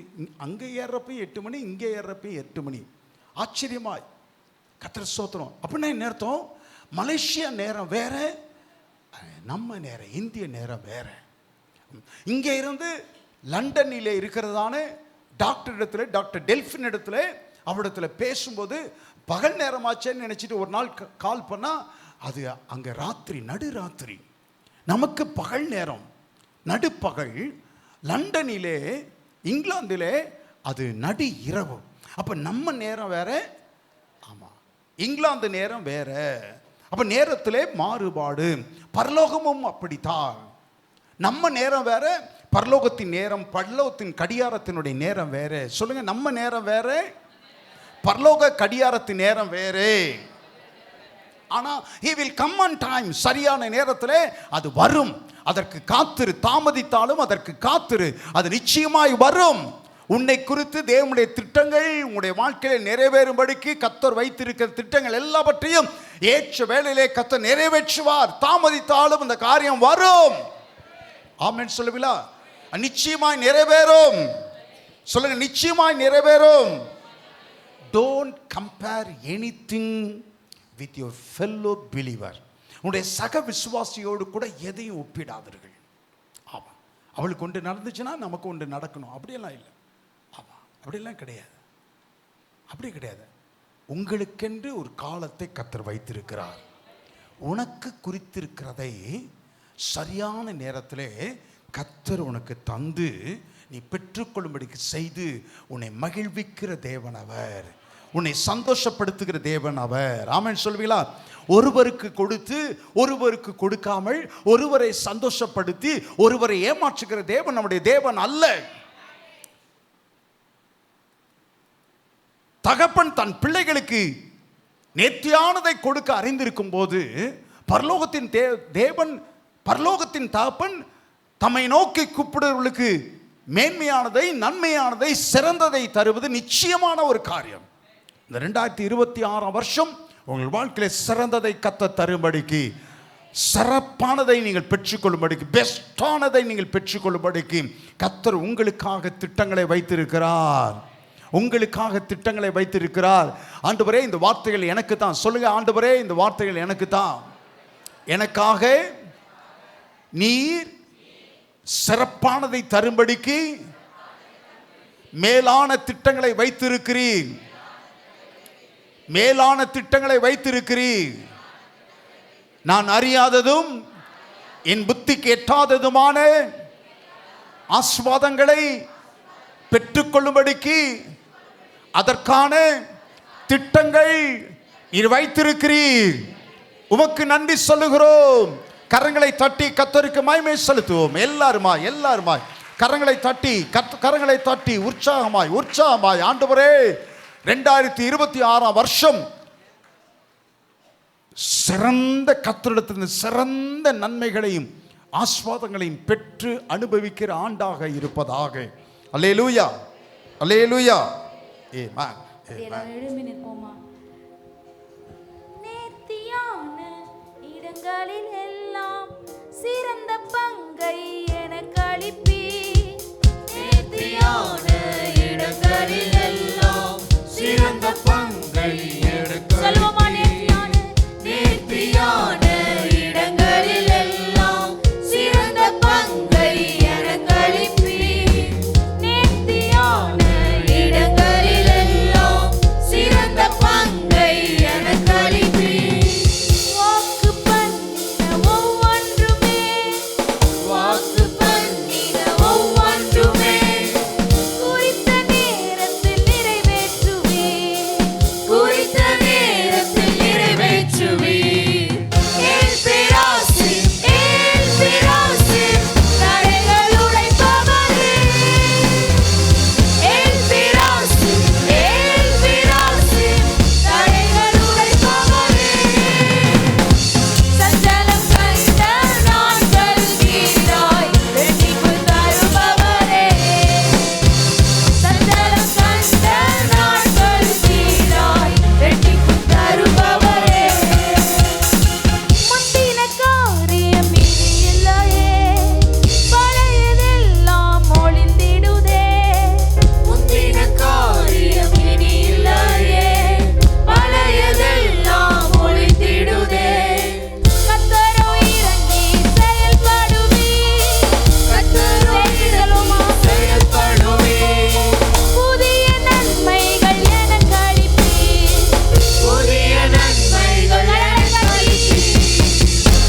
அங்கே ஏறுறப்ப 8 மணி, இங்கே ஏறுறப்ப 8 மணி. ஆச்சரியமாய் கர்த்தர் ஸ்தோத்திரம். அப்படின்னா என்ன அர்த்தம்? மலேசியா நேரம் வேற, நம்ம நேரம், இந்திய நேரம் வேற. இங்கே இருந்து லண்டனிலே இருக்கிறதான டாக்டர் டெல்ஃபின் இடத்துல அவரிடத்துல பேசும்போது பகல் நேரமாச்சேன்னு நினச்சிட்டு ஒரு நாள் கால் பண்ணால் அது அங்கே ராத்திரி, நடுராத்திரி. நமக்கு பகல் நேரம், நடுப்பகல். லண்டனிலே, இங்கிலாந்திலே அது நடு இரவு. அப்போ நம்ம நேரம் வேற, ஆமாம், இங்கிலாந்து நேரம் வேற. அப்போ நேரத்திலே மாறுபாடு. பரலோகமும் அப்படித்தான். நம்ம நேரம் வேற, பரலோகத்தின் நேரம், பரலோகத்தின் கடியாரத்தினுடைய நேரம் வேற. சொல்லுங்க, நம்ம நேரம் வேற, பரலோக கடியாரத்தின் நேரம் வேறே. ஆனால் he will come on time. சரியான நேரத்தில் அது வரும். அதற்கு காத்திரு. தாமதித்தாலும் அதற்கு காத்திரு. அது நிச்சயமாய் வரும். உன்னை குறித்து தேவனுடைய திட்டங்கள் உங்களுடைய வாழ்க்கையில் நிறைவேறும்படிக்கு கர்த்தர் வைத்திருக்கிற திட்டங்கள் எல்லாவற்றையும் ஏற்ற வேளையிலே கர்த்தர் நிறைவேற்றுவார். தாமதித்தாலும் அந்த காரியம் வரும். ஆமென் சொல்லுவீங்களா? நிச்சயமாய் நிறைவேறும். சொல்லுங்க, நிச்சயமாய் நிறைவேறும். Don't compare anything with your fellow believer. உன்னுடைய சக விசுவாசியோடு கூட எதையும் ஒப்பிடாதீர்கள். ஆமாம், அவளுக்கு ஒன்று நடந்துச்சுன்னா நமக்கு ஒன்று நடக்கணும், அப்படியெல்லாம் இல்லை. ஆமாம், அப்படியெல்லாம் கிடையாது. அப்படி கிடையாது. உங்களுக்கென்று ஒரு காலத்தை கர்த்தர் வைத்திருக்கிறார். உனக்கு குறித்திருக்கிறதை சரியான நேரத்திலே கர்த்தர் உனக்கு தந்து நீ பெற்றுக்கொள்ளும்படிக்கு செய்து உன்னை மகிழ்விக்கிற தேவன் அவர், உன்னை சந்தோஷப்படுத்துகிற தேவன் அவர். ஆமென் சொல்வீங்களா? ஒருவருக்கு கொடுத்து ஒருவருக்கு கொடுக்காமல் ஒருவரை சந்தோஷப்படுத்தி ஒருவரை ஏமாற்றுகிற தேவன் நம்முடைய தேவன் அல்ல. தகப்பன் தன் பிள்ளைகளுக்கு நேர்த்தியானதை கொடுக்க அறிந்திருக்கும் போது பரலோகத்தின் தேவன், பரலோகத்தின் தகப்பன் தம்மை நோக்கி கூப்பிடுவர்களுக்கு மேன்மையானதை, நன்மையானதை, சிறந்ததை தருவது நிச்சயமான ஒரு காரியம். இந்த 2026 வருஷம் உங்கள் வாழ்க்கையில சிறந்ததை கர்த்தர் தரும்படிக்கு, சிறப்பானதை நீங்கள் பெற்றுக்கொள்ளும்படிக்கு, பெஸ்டானதை நீங்கள் பெற்றுக்கொள்ளும்படிக்கு கர்த்தர் உங்களுக்காக திட்டங்களை வைத்திருக்கிறார். உங்களுக்காக திட்டங்களை வைத்திருக்கிறார். ஆண்டவரே, இந்த வார்த்தைகள் எனக்கு தான். சொல்லுங்க, ஆண்டவரே, இந்த வார்த்தைகள் எனக்கு தான். எனக்காக நீர் சிறப்பானதை தரும்படிக்கு மேலான திட்டங்களை வைத்திருக்கிறீர். மேலான திட்டங்களை வைத்திருக்கிறீர். நான் அறியாததும் என் புத்திக்கு எட்டாததுமான ஆசீர்வாதங்களை பெற்றுக்கொள்ளும்படிக்கு அதற்கான திட்டங்கள் நீர் வைத்திருக்கிறீர். உமக்கு நன்றி சொல்லுகிறோம். கரங்களை தட்டி கர்த்தருக்கு மகிமை செலுத்துவோம். எல்லாருமாய் கரங்களை தட்டி உற்சாகமாய் ஆண்டவரே, 2026 வருஷம் சிறந்த கர்த்தரிடத்திலிருந்து சிறந்த நன்மைகளையும் ஆசீர்வாதங்களையும் பெற்று அனுபவிக்கிற ஆண்டாக இருப்பதாக. அல்லேலூயா, அல்லேலூயா. ஆமென். எழும்பி நிற்போமா? நேர்த்தியான இடங்களில் எல்லாம் சிறந்த பங்கை எனக்கு அளிப்பீர். நேர்த்தியான இடங்களில் எல்லாம் சிறந்த பங்கை